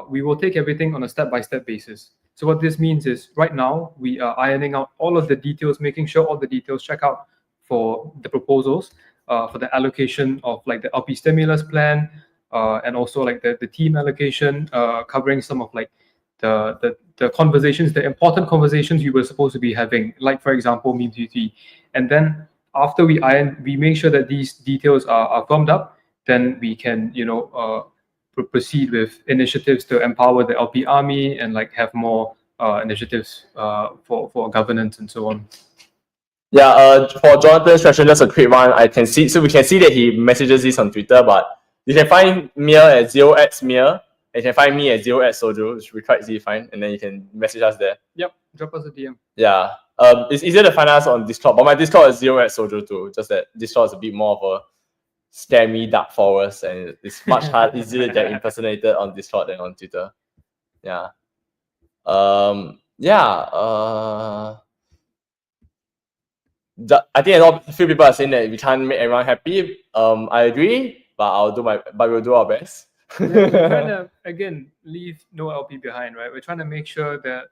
we will take everything on a step-by-step basis. So what this means is right now we are ironing out all of the details, making sure all the details check out for the proposals, for the allocation of like the LP stimulus plan, and also like the team allocation, covering some of like the conversations, the important conversations we were supposed to be having, like for example, meme duty. And then after we make sure that these details are firmed up, then we can, proceed with initiatives to empower the LP army and like have more initiatives for governance and so on. Yeah, for Jonathan's question, just a quick one. We can see that he messages this on Twitter, but you can find Miir at 0xMiir. You can find me at 0xSoju, which should be quite easy to find, and then you can message us there. Yep, drop us a DM. Yeah, it's easier to find us on Discord, but my Discord is 0xSoju too. Just that Discord is a bit more of a scammy dark forest, and it's much easier to get impersonated on Discord than on Twitter. Yeah. I think a few people are saying that we can't make everyone happy. I agree, but we'll do our best. We're trying to again leave no LP behind, right? We're trying to make sure that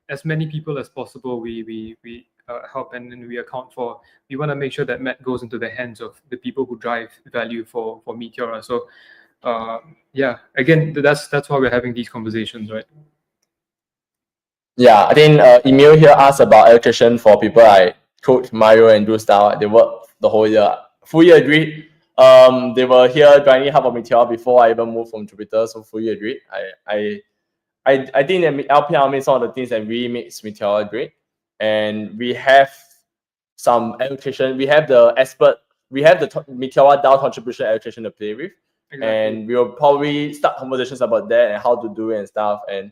as many people as possible we help and we account for. We want to make sure that Met goes into the hands of the people who drive value for Meteora. So again, that's why we're having these conversations, right? Yeah, I think Emil here asked about allocation for people like Coach, Mario, and Drew Style. They worked the whole year. Fully agreed. They were here joining Hub of Meteora before I even moved from Jupiter, so fully agreed. I think that LP Army is one of the things that really makes Meteora great. And we have some allocation. We have the Meteora DAO contribution allocation to play with. Exactly. And we will probably start conversations about that and how to do it and stuff. And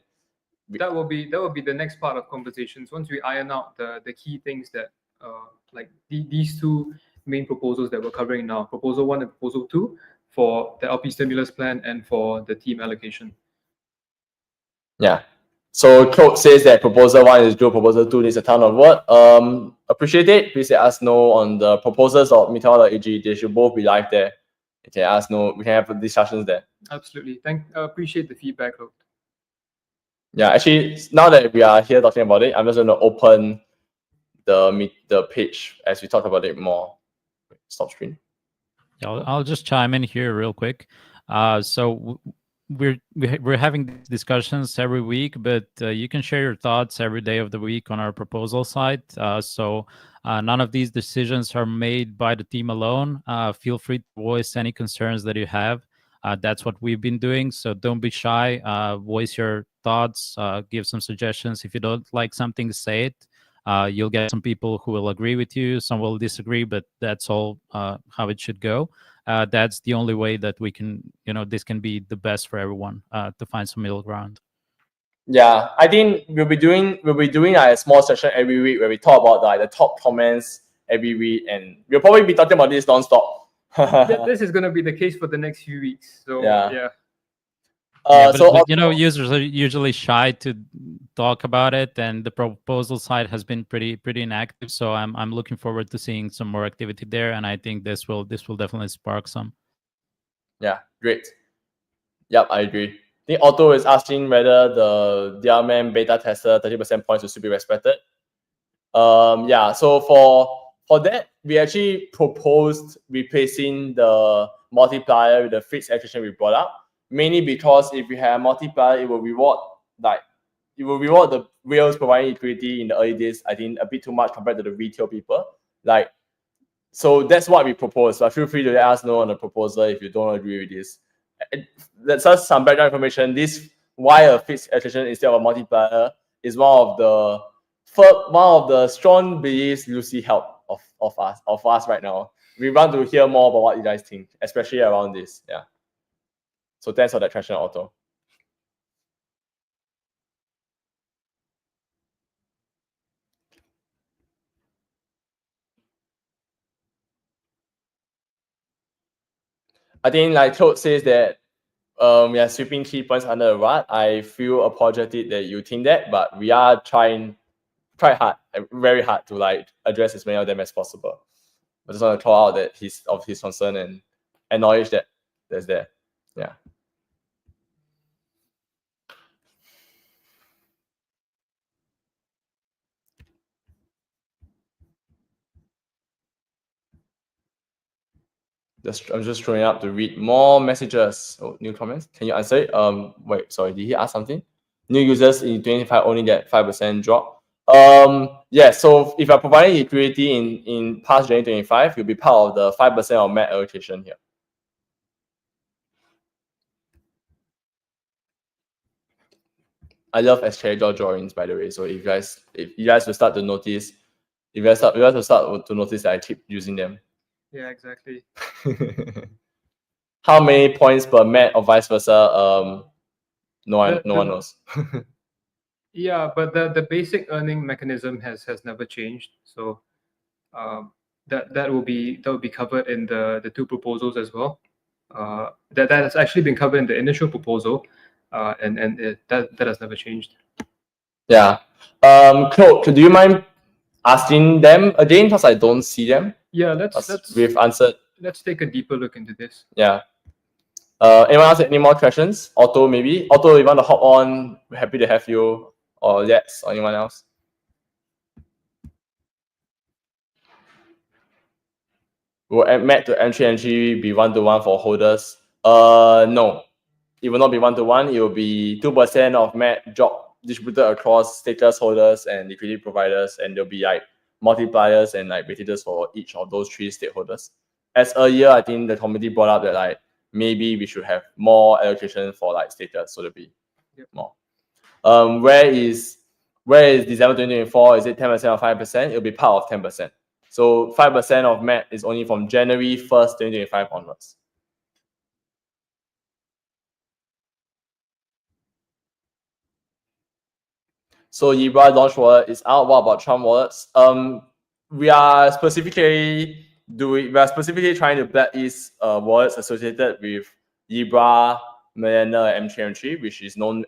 that will be the next part of conversations once we iron out the key things that like these two main proposals that we're covering now, proposal 1 and proposal 2 for the LP stimulus plan and for the team allocation. Yeah. So Claude says that proposal 1 is due, proposal 2 needs a ton of work. Appreciate it. Please let us know on the proposals of Meteora.ag. They should both be live there. You can ask no. We can have discussions there. Absolutely. Appreciate the feedback, Claude. Yeah, actually, now that we are here talking about it, I'm just going to open the page as we talk about it more. Stop screen. Yeah, I'll just chime in here real quick. So we're having discussions every week, but you can share your thoughts every day of the week on our proposal site. So none of these decisions are made by the team alone. Feel free to voice any concerns that you have. That's what we've been doing. So don't be shy. Voice your thoughts. Give some suggestions. If you don't like something, say it. You'll get some people who will agree with you. Some will disagree, but that's all how it should go. That's the only way that we can, this can be the best for everyone to find some middle ground. Yeah, I think we'll be doing like a small session every week where we talk about like the top comments every week, and we'll probably be talking about this nonstop. This is going to be the case for the next few weeks. So yeah. But users are usually shy to talk about it, and the proposal side has been pretty inactive. So I'm looking forward to seeing some more activity there, and I think this will definitely spark some. Yeah, great. Yep, I agree. I think Otto is asking whether the DRMAN beta tester 30% points will still be respected. Yeah. So For that, we actually proposed replacing the multiplier with the fixed allocation we brought up, mainly because if we have a multiplier, it will reward the whales providing liquidity in the early days, I think a bit too much compared to the retail people. So that's what we propose. But feel free to let us know on the proposal if you don't agree with this. That's just some background information. This why a fixed allocation instead of a multiplier is one of the strong beliefs Lucy held of us right now. We want to hear more about what you guys think, especially around this. Yeah. So thanks for that question, Otto. I think like Claude says that we are sweeping 3 points under the rug. I feel apologetic that you think that, but we are trying very hard to like address as many of them as possible. I just want to call out that his concern and acknowledge that there's there. Yeah. I'm just throwing up to read more messages. Oh, new comments. Can you answer it? Wait, sorry, did he ask something? New users in 25 only get 5% drop. Yeah, so if you're providing liquidity in past January 25, you'll be part of the 5% of MAT allocation here. I love schedule drawings, by the way. So if you guys will start to notice, you guys will start to notice that I keep using them. Yeah, exactly. How many points per MAT or vice versa? No one knows. Yeah, but the basic earning mechanism has never changed. So that will be covered in the two proposals as well. That has actually been covered in the initial proposal, and that has never changed. Yeah. Claude, do you mind asking them again because I don't see them? Yeah, we've answered. Let's take a deeper look into this. Yeah. Anyone else have any more questions? Otto, maybe. Otto, you want to hop on? We're happy to have you. Or Lex, or anyone else? Will MAT to entry be 1-to-1 for holders? No. It will not be 1-to-1. It will be 2% of MAT drop distributed across status holders and liquidity providers, and there'll be like multipliers and like weightages for each of those 3 stakeholders. As earlier, I think the committee brought up that like maybe we should have more allocation for like status, so there'll be more. Where is December 2024? Is it 10% or 5%? It'll be part of 10%. So 5% of MAT is only from January 1st, 2025 onwards. So Libra launch wallet is out. What about Trump wallets? We are specifically trying to blacklist wallets associated with Libra, Millennial, and M3, which is known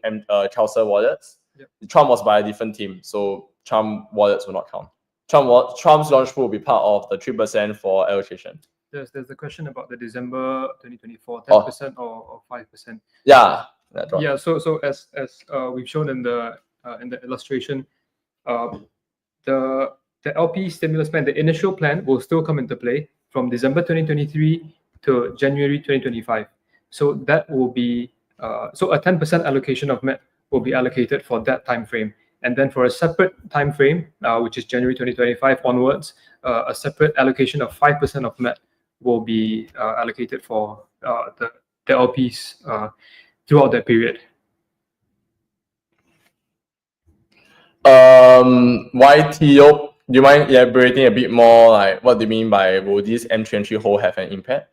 Chelsea wallets. Yep. Trump was by a different team, so Trump wallets will not count. Trump's launch pool will be part of the 3% for allocation. There's the question about the December 2024 10% or 5%. Yeah, that's right. Yeah. So as we've shown in the illustration, the LP stimulus plan, the initial plan will still come into play from December 2023 to January 2025. So that will be so a 10% allocation of MAT will be allocated for that time frame, and then for a separate time frame, which is January 2025 onwards, a separate allocation of 5% of MAT will be allocated for the LPs throughout that period. YTO, do you mind elaborating a bit more? Like, what do you mean by will this M3 hold have an impact?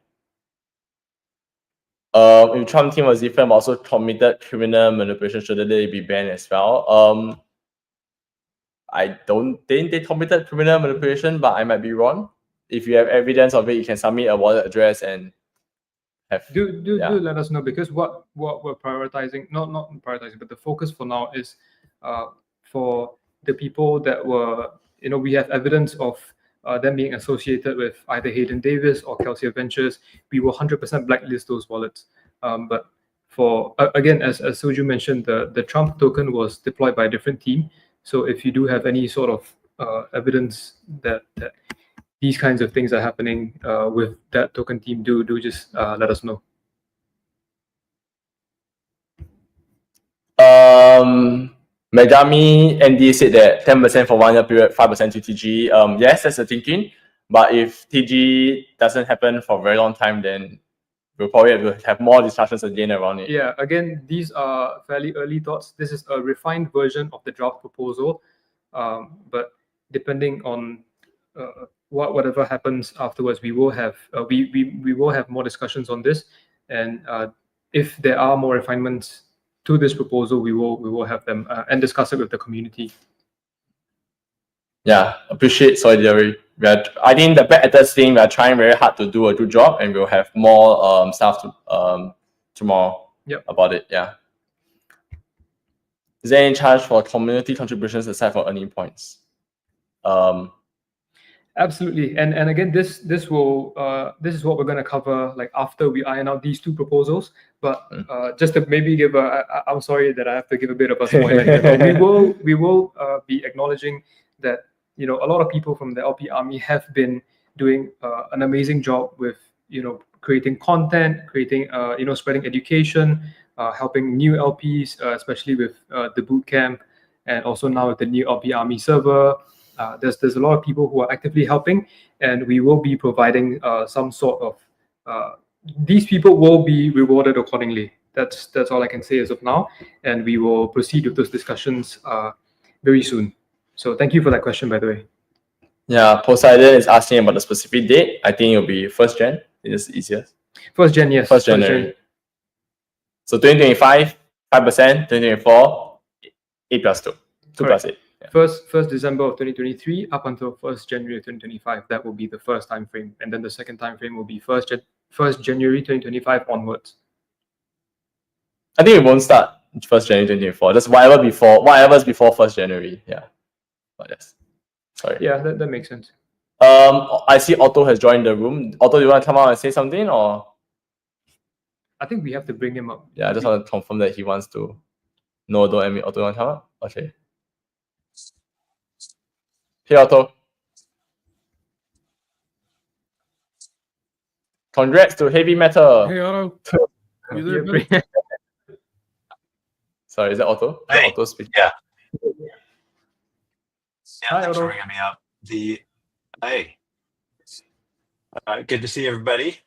If Trump team was different, but also committed criminal manipulation, should they be banned as well? I don't think they committed criminal manipulation, but I might be wrong. If you have evidence of it, you can submit a wallet address and have. Do let us know, because what we're prioritizing, not prioritizing, but the focus for now is for the people that were, we have evidence of them being associated with either Hayden Davis or Kelsey Ventures. We will 100% blacklist those wallets. But for again, as Soju mentioned, the Trump token was deployed by a different team. So if you do have any sort of evidence that these kinds of things are happening with that token team, do just let us know. Megami ND said that 10% for 1 year period, 5% to TG. Yes, that's the thinking. But if TG doesn't happen for a very long time, then we'll probably have to have more discussions again around it. Yeah, again, these are fairly early thoughts. This is a refined version of the draft proposal, but depending on whatever happens afterwards, we will have we will have more discussions on this, and if there are more refinements to this proposal, we will have them and discuss it with the community. Yeah, appreciate solidarity. I think the back actors thing, we are trying very hard to do a good job, and we'll have more stuff to, tomorrow about it. Yeah. Is there any charge for community contributions aside from earning points? Absolutely, and again, this is what we're going to cover like after we iron out these two proposals. But just to maybe give I'm sorry that I have to give a bit of a spoiler here, but we will be acknowledging that a lot of people from the LP Army have been doing an amazing job with creating content, creating spreading education, helping new LPs, especially with the bootcamp, and also now with the new LP Army server. There's a lot of people who are actively helping, and we will be providing some sort of these people will be rewarded accordingly. That's all I can say as of now, and we will proceed with those discussions very soon. So thank you for that question, by the way. Yeah, Poseidon is asking about the specific date. I think it'll be 1st Jan. It's easiest. 1st Jan, yes. 1st January. So 2025, 5%, 2024, 8 plus 2. 2 plus 8. Yeah. 1st December of 2023 up until 1st January of 2025. That will be the first time frame. And then the second time frame will be 1st January 2025 onwards. I think it won't start 1st January 2024. Just whatever's before 1st January. Yeah. But yes. Sorry. Yeah, that makes sense. I see Otto has joined the room. Otto, do you want to come out and say something, or? I think we have to bring him up. Yeah, I just want to confirm that he wants to. No, don't admit. Otto, want to come up? Okay. Hey, Otto. Congrats to Heavy Metal. Hey, Otto. You there, buddy? Sorry, is that Otto? Hey. Otto speaking. Yeah. Hi, Thanks for Otto. bringing me up. Hey, good to see everybody.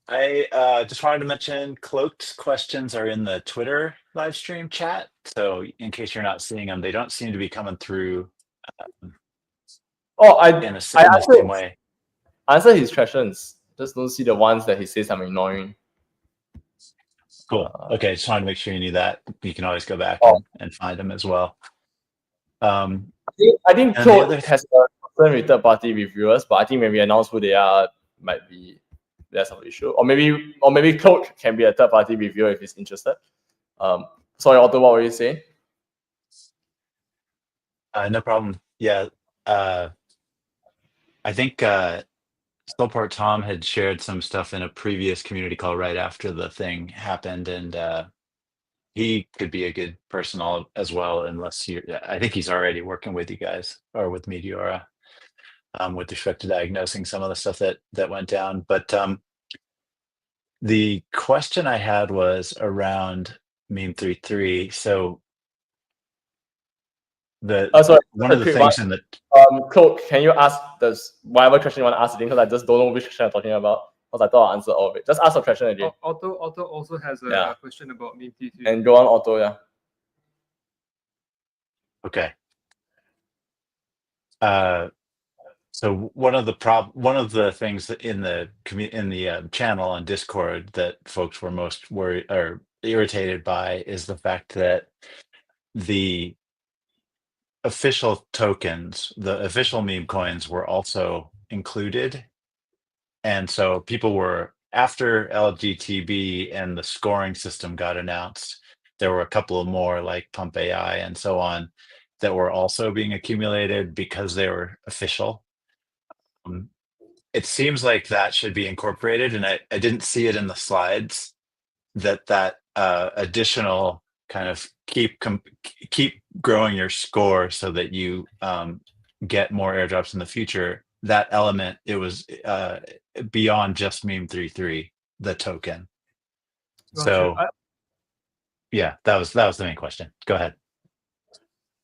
I just wanted to mention Cloak's questions are in the Twitter live stream chat. So in case you're not seeing them, they don't seem to be coming through in the same way. Answer his questions. Just don't see the ones that he says I'm ignoring. Cool. Okay, just wanted to make sure you knew that. You can always go back and find them as well. I think Cloak has a concern with third-party reviewers, but I think when we announce who they are, might be there's some issue. Or maybe Cloak can be a third-party reviewer if he's interested. Sorry, Otto, what were you saying? No problem. Yeah. I think Slowport Tom had shared some stuff in a previous community call right after the thing happened, and he could be a good person as well, unless I think he's already working with you guys or with Meteora with respect to diagnosing some of the stuff that went down. But the question I had was around Meme 3.3. So one of the things in the Cloak, can you ask whatever question you want to ask again? Because I just don't know which question I'm talking about. Because I thought I answered all of it. Just ask a question again. Otto also has a question about Meme 3.3. And go on, Otto. Yeah. Okay. So one of the things that in the channel on Discord that folks were most worried or irritated by is the fact that the official tokens, the official meme coins, were also included, and so people were, after LGTB and the scoring system got announced, there were a couple of more like Pump AI and so on that were also being accumulated because they were official. It seems like that should be incorporated, and I didn't see it in the slides that additional kind of keep growing your score so that you get more airdrops in the future that element, it was beyond just meme33, the token. Gotcha. So yeah, that was the main question. Go ahead.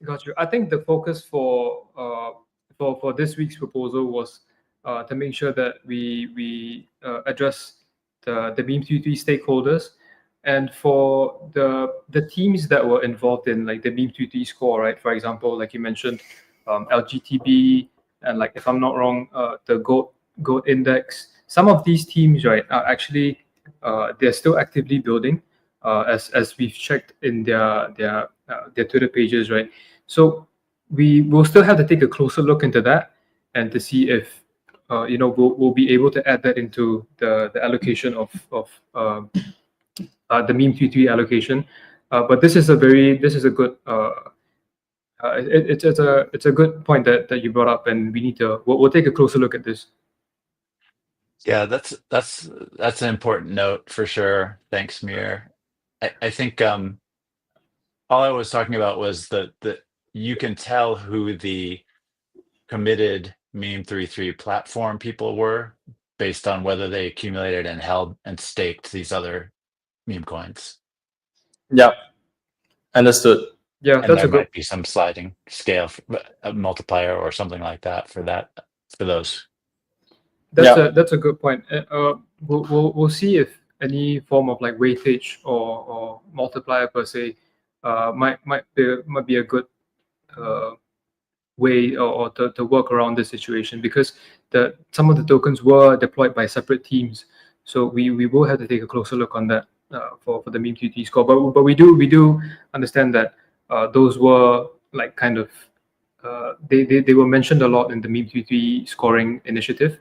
Got you. I think the focus for this week's proposal was to make sure that we address the meme33 stakeholders, and for the teams that were involved in like the meme33 score, right? For example, like you mentioned, LGTB, and like if I'm not wrong, the goat index. Some of these teams, right, are actually they're still actively building, as we've checked in their Twitter pages, right? So we will still have to take a closer look into that and to see if we'll be able to add that into the allocation of the meme33 allocation. But this is a good it's a good point that you brought up, and we'll take a closer look at this. Yeah, that's an important note for sure. Thanks, Mir. I think all I was talking about was that you can tell who the committed meme33 platform people were based on whether they accumulated and held and staked these other meme coins. Yep. Understood. Yeah, And that's there a good. might be some sliding scale, a multiplier or something like that for those. That's a good point. We'll see if any form of like weightage or multiplier per se might be a good way or to work around this situation, because some of the tokens were deployed by separate teams. So we will have to take a closer look on that for the meme33 score. But we do understand that those were like kind of they were mentioned a lot in the meme33 scoring initiative.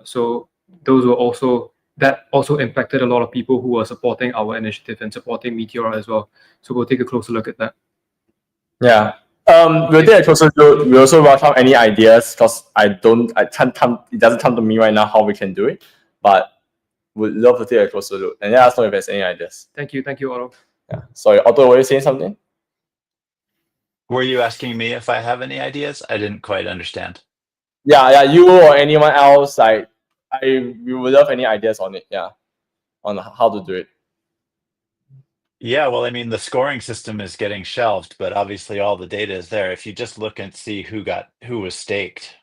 So those were also impacted a lot of people who are supporting our initiative and supporting Meteora as well. So we'll take a closer look at that. Yeah. We'll take a closer look. We also welcome any ideas, because it doesn't come to me right now how we can do it, but we'd love to take a closer look and let us know if there's any ideas. Thank you, Otto. Yeah. Sorry, Otto, were you saying something? Were you asking me if I have any ideas? I didn't quite understand. Yeah, you or anyone else, we would love any ideas on it. Yeah, on how to do it. Yeah, well, I mean, the scoring system is getting shelved, but obviously all the data is there. If you just look and see who was staked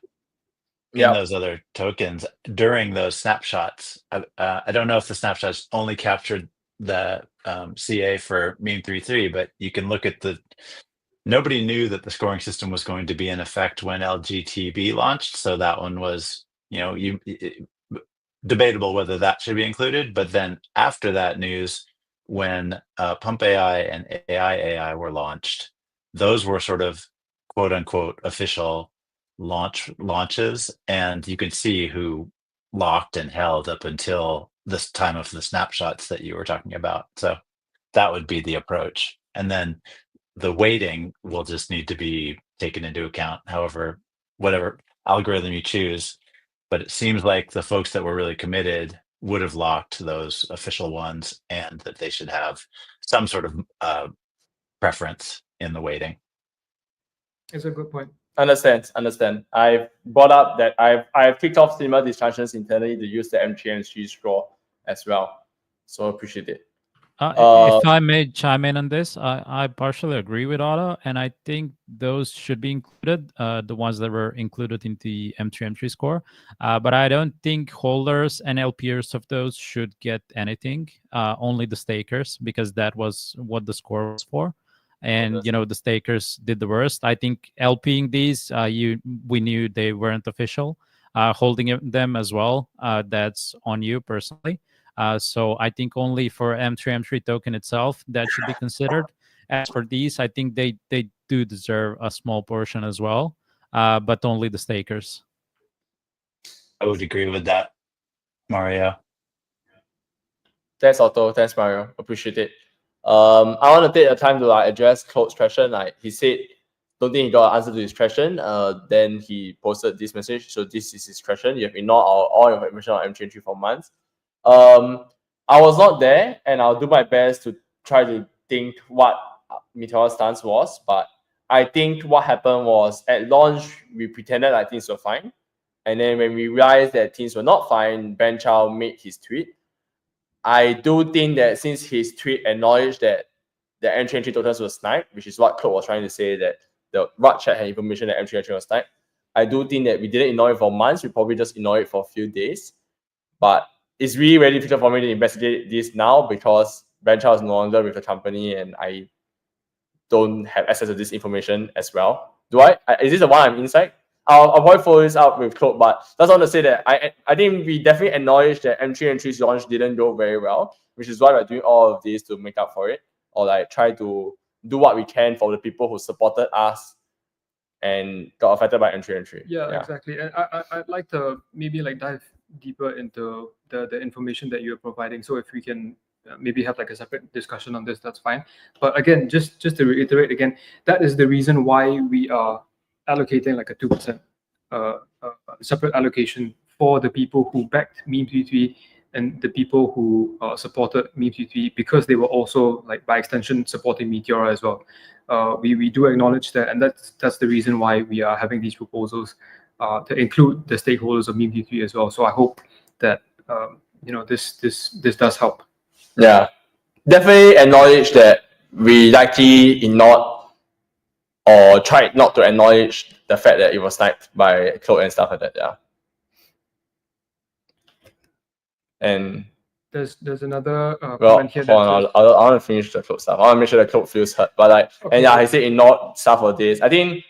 in those other tokens during those snapshots, I don't know if the snapshots only captured the CA for meme33, but you can look at nobody knew that the scoring system was going to be in effect when LGTB launched, so that one was, debatable whether that should be included. But then after that news, when Pump AI and AI were launched, those were sort of quote unquote official launches, and you can see who locked and held up until this time of the snapshots that you were talking about. So that would be the approach, and then the weighting will just need to be taken into account, however, whatever algorithm you choose. But it seems like the folks that were really committed would have locked those official ones, and that they should have some sort of preference in the weighting. It's a good point. Understand. I've brought up that I've kicked off similar discussions internally to use the M3 score as well. So appreciate it. If I may chime in on this, I partially agree with Otto, and I think those should be included, the ones that were included in the M3 score. But I don't think holders and LPers of those should get anything, only the stakers, because that was what the score was for. And the stakers did the worst. I think LPing these, we knew they weren't official. Holding them as well, that's on you personally. So I think only for M3 token itself that should be considered. As for these, I think they do deserve a small portion as well, but only the stakers. I would agree with that, Mario. Thanks, Otto. Thanks, Mario. Appreciate it. I want to take the time to address Claude's question. He said, don't think he got an answer to his question. Then he posted this message. So this is his question. You have ignored all your information on M3 for months. I was not there, and I'll do my best to try to think what Meteora's stance was. But I think what happened was, at launch, we pretended like things were fine. And then when we realized that things were not fine, Ben Chow made his tweet. I do think that since his tweet acknowledged that the M3 tokens were sniped, which is what Claude was trying to say, that the RUT chat had information that M3 was sniped, I do think that we didn't ignore it for months. We probably just ignored it for a few days. But it's really, really difficult for me to investigate this now because Ben Chow is no longer with the company and I don't have access to this information as well. Is this the one I'm inside? I'll probably follow this up with Claude, but that's all to say that I think we definitely acknowledge that M3's launch didn't go very well, which is why we're doing all of this to make up for it, or like try to do what we can for the people who supported us and got affected by M3. Yeah, exactly. And I'd like to maybe like dive deeper into the information that you're providing. So if we can maybe have like a separate discussion on this, that's fine. But again, just to reiterate again, that is the reason why we are allocating like a 2% separate allocation for the people who backed Meme33 and the people who supported Meme33, because they were also, like by extension, supporting Meteora as well. We do acknowledge that, and that's the reason why we are having these proposals to include the stakeholders of Meme33 as well. So I hope that this does help. Yeah, definitely acknowledge that we likely ignored or tried not to acknowledge the fact that it was sniped by Claude and stuff like that. Yeah. And there's another well, comment here. I want to finish the Claude stuff. I want to make sure the Claude feels hurt. But like, okay. And yeah, I said ignored stuff for this. I think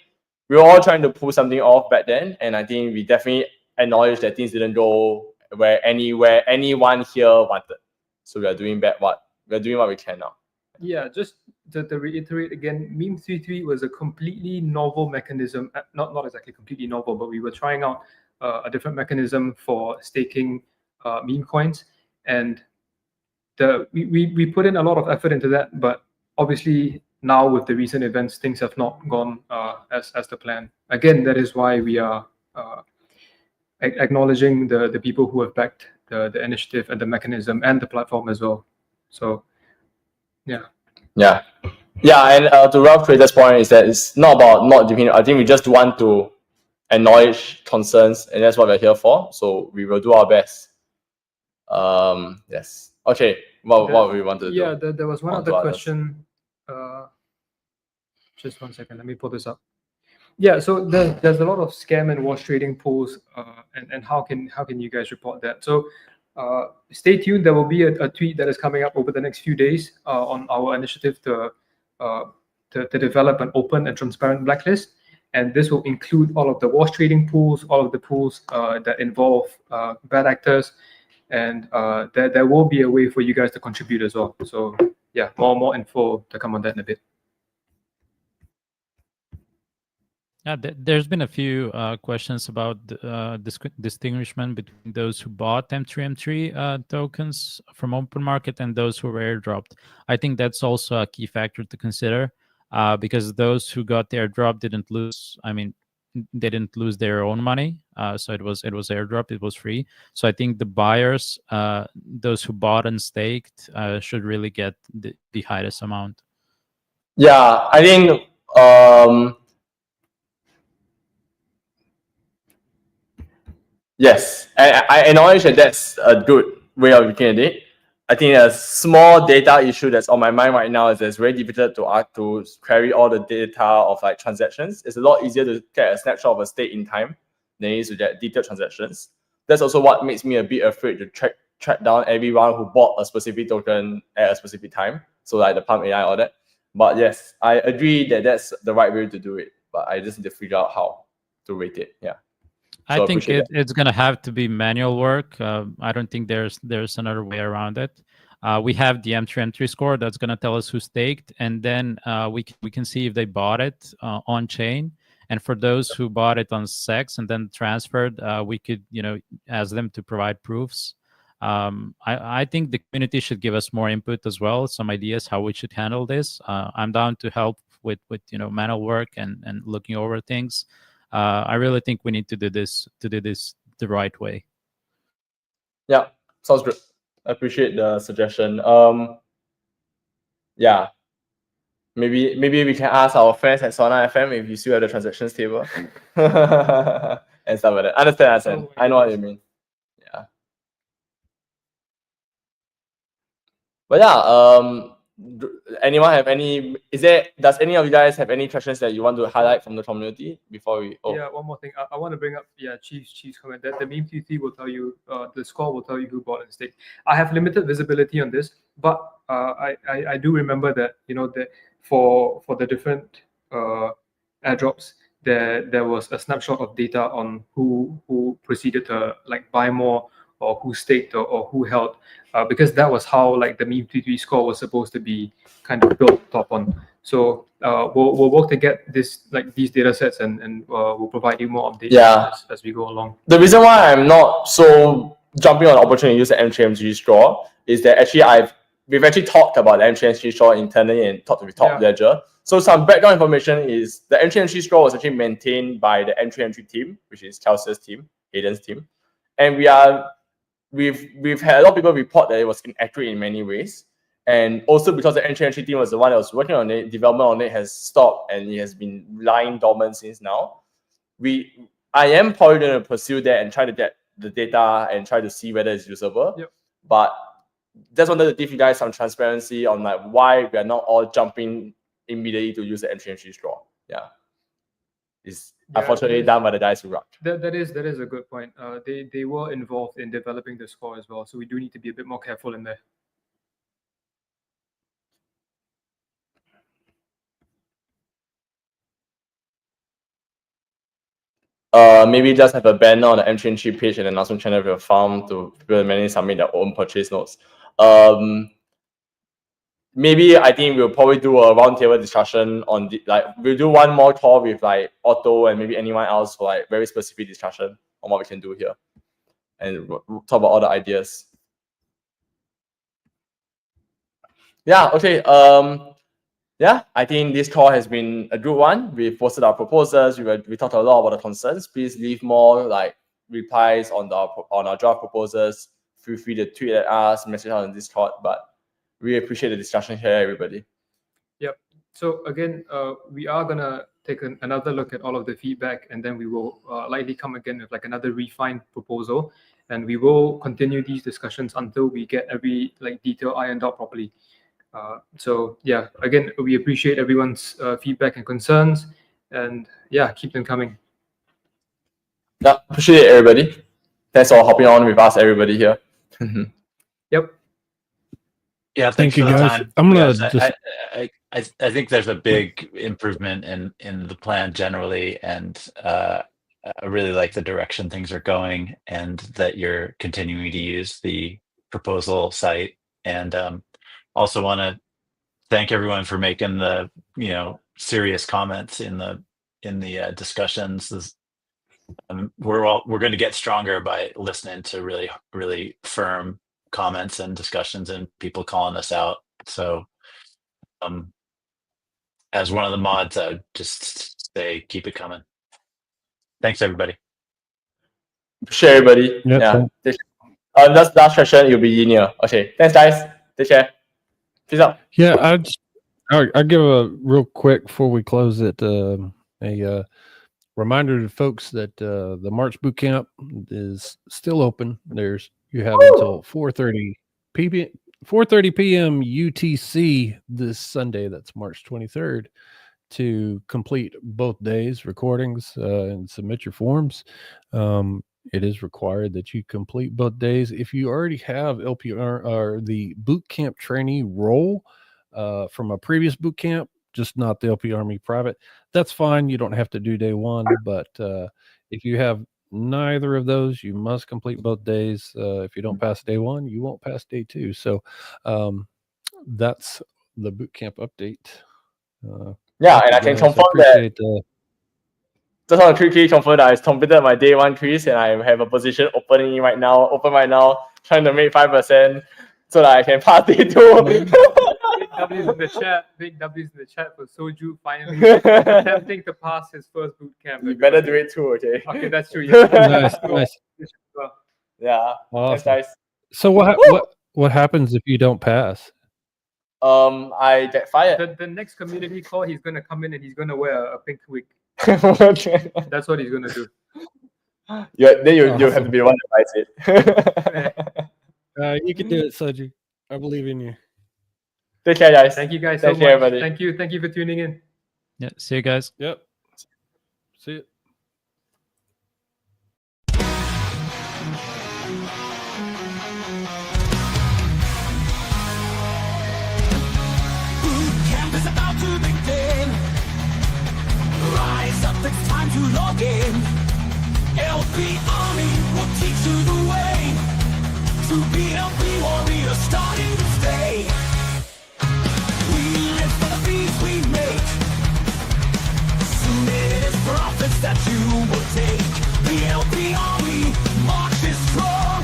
we were all trying to pull something off back then, and I think we definitely acknowledge that things didn't go where anyone here wanted. So we are doing what we can now. Yeah, just to reiterate again, Meme33 was a completely novel mechanism. Not exactly completely novel, but we were trying out a different mechanism for staking meme coins, and we put in a lot of effort into that. But obviously now with the recent events, things have not gone as the plan. Again, that is why we are acknowledging the people who have backed the initiative and the mechanism and the platform as well. So yeah, and to Ralph Trader's point is that it's not about not doing it. I think we just want to acknowledge concerns, and that's what we're here for. So we will do our best. Yes. Okay. What we want to do? Yeah, there was one other question. Just 1 second. Let me pull this up. Yeah, so there's a lot of scam and wash trading polls, and how can you guys report that? So stay tuned. There will be a tweet that is coming up over the next few days on our initiative to develop an open and transparent blacklist, and this will include all of the wash trading pools, all of the pools that involve bad actors, and there will be a way for you guys to contribute as well. So yeah, more info to come on that in a bit. Yeah, there's been a few questions about distinguishment between those who bought M3 tokens from open market and those who were airdropped. I think that's also a key factor to consider because those who got the airdrop didn't lose. I mean, they didn't lose their own money, so it was airdropped. It was free. So I think the buyers, those who bought and staked, should really get the highest amount. Yeah, I think. Yes, I acknowledge that that's a good way of looking at it. I think a small data issue that's on my mind right now is that it's very difficult to query all the data of like transactions. It's a lot easier to get a snapshot of a state in time than it is to get detailed transactions. That's also what makes me a bit afraid to track down everyone who bought a specific token at a specific time. So like the Pump AI, all that. But yes, I agree that that's the right way to do it. But I just need to figure out how to rate it. Yeah. So I think it's going to have to be manual work. I don't think there's another way around it. We have the M3 score that's going to tell us who staked, and then we can see if they bought it on chain. And for those who bought it on SEX and then transferred, we could ask them to provide proofs. I think the community should give us more input as well, some ideas how we should handle this. I'm down to help with manual work and looking over things. I really think we need to do this the right way. Yeah, sounds good. I appreciate the suggestion. Yeah, maybe we can ask our friends at Sona FM if you still have the transactions table. and stuff like that. Understand. Oh my I know what you mean. Yeah. But yeah, anyone have any? Does any of you guys have any questions that you want to highlight from the community before we? Oh. Yeah, one more thing. I want to bring up, Chief's comment that the meme TT will tell you, the score will tell you who bought and staked. I have limited visibility on this, but I do remember that, that for the different airdrops, there was a snapshot of data on who proceeded to like buy more, or who staked, or who held, because that was how like the meme TT score was supposed to be kind of built up on. So we'll work to get these data sets, and we'll provide you more updates as we go along. The reason why I'm not so jumping on the opportunity to use the M3MG straw is that actually we've actually talked about the M3MG straw internally and talked with Top Ledger. So some background information is the M3MG straw was actually maintained by the M3MG team, which is Chelsea's team, Aiden's team, and we've had a lot of people report that it was inaccurate in many ways. And also because the M3MG team was the one that was working on it, development on it has stopped and it has been lying dormant since now. I am probably going to pursue that and try to get the data and try to see whether it's usable. Yep. But just wanted to give you guys some transparency on like why we are not all jumping immediately to use the M3MG straw. Yeah. It's unfortunately done by the guys who rocked. That is a good point. They were involved in developing the score as well, so we do need to be a bit more careful in there. Maybe just have a banner on the M3MG page and announcement channel of your farm to people manually submit their own purchase notes. Maybe I think we'll probably do a roundtable discussion on we'll do one more call with like Otto and maybe anyone else for like very specific discussion on what we can do here, and we'll talk about all the ideas. Yeah. Okay. Yeah, I think this call has been a good one. We've posted our proposals. We talked a lot about the concerns. Please leave more like replies on our draft proposals. Feel free to tweet at us, message us on Discord. But we appreciate the discussion here, everybody. Yep. So again, we are gonna take another look at all of the feedback, and then we will likely come again with like another refined proposal, and we will continue these discussions until we get every like detail ironed out properly. So yeah, again, we appreciate everyone's feedback and concerns, and yeah, keep them coming. Yeah, appreciate it, everybody. Thanks for hopping on with us, everybody here. Yep. Yeah, Thank you, for the guys. time. I'm gonna Yes, I think there's a big improvement in the plan generally, and I really like the direction things are going, and that you're continuing to use the proposal site. And also want to thank everyone for making the serious comments in the discussions. We're going to get stronger by listening to really firm comments and discussions and people calling us out. So as one of the mods, I would just say keep it coming. Thanks, everybody. Appreciate everybody. Yep. Yeah. That's last question. It'll be linear. Okay. Thanks, guys. Take care. Peace out. Yeah, I'll give a real quick before we close it. A reminder to folks that the March boot camp is still open. You have until 4:30 p.m. UTC this Sunday. That's March 23rd to complete both days recordings and submit your forms. It is required that you complete both days. If you already have LPR or the boot camp trainee role from a previous boot camp, just not the LP Army private, that's fine. You don't have to do day one. But if you have neither of those, you must complete both days. If you don't pass day one, you won't pass day two. So that's the boot camp update. Yeah, and I can confirm that. Just want to quickly confirm that I completed my day one quiz and I have a position open right now, trying to make 5% so that I can pass day two. Big W's in the chat. Big W's in the chat for Soju finally attempting to pass his first boot camp. You better do it too, okay? Okay, that's true. Yeah. Nice. Yeah. Awesome. Thanks, guys. So what happens if you don't pass? I get fired. The next community call, he's gonna come in and he's gonna wear a pink wig. Okay. That's what he's gonna do. You have to be the one that writes it. You can do it, Soju. I believe in you. Take care, guys. Thank you guys Take so care, much. everybody. Thank you for tuning in. Yeah, see you guys. Yep. See you. Camp is about to begin. Rise up, it's time to log in. LP Army will teach you the way to be LP warrior starting this day. We live for the beats we make. Soon it is profits that you will take. The LP Army marches strong.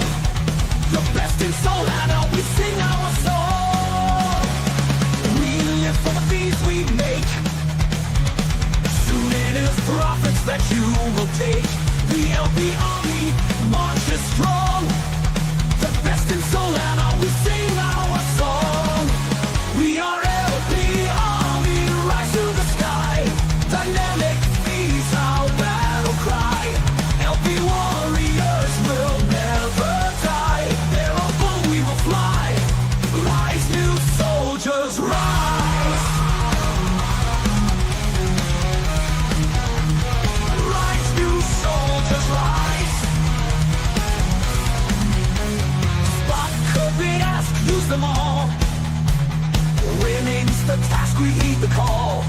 The best in soul and now we sing our song. We live for the beats we make. Soon it is profits that you will take. The LP Army marches strong. The best in soul and now we sing our song. We are LP Army, rise to the sky. Dynamic is our battle cry. LP warriors will never die. There above we will fly. Rise, new soldiers, rise. Rise, new soldiers, rise. Spot could be asked, use them all. Winning's the task, we heed the call.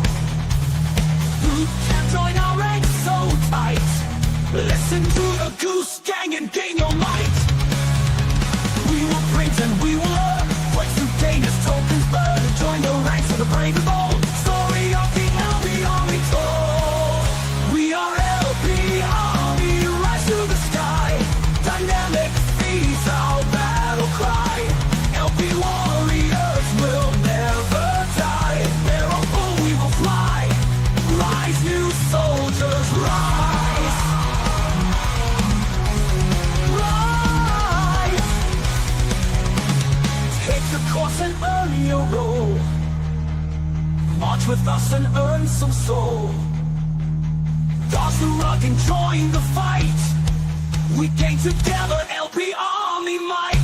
Who can join our ranks so tight? Listen to the Goose Gang and gain your might. We will print and we will learn. Quest to gain as tokens burn. Join the ranks of the brave and bold. Story of the LP Army told. We are LP Army, rise to the sky. Dynamic feeds our battle cry. LP warriors will never die. There above we will fly. Rise, new soldiers, rise. Rise. Take the course and earn your role. March with us and earn some soul. Dodge the rug and join the fight. We gain together LP Army might.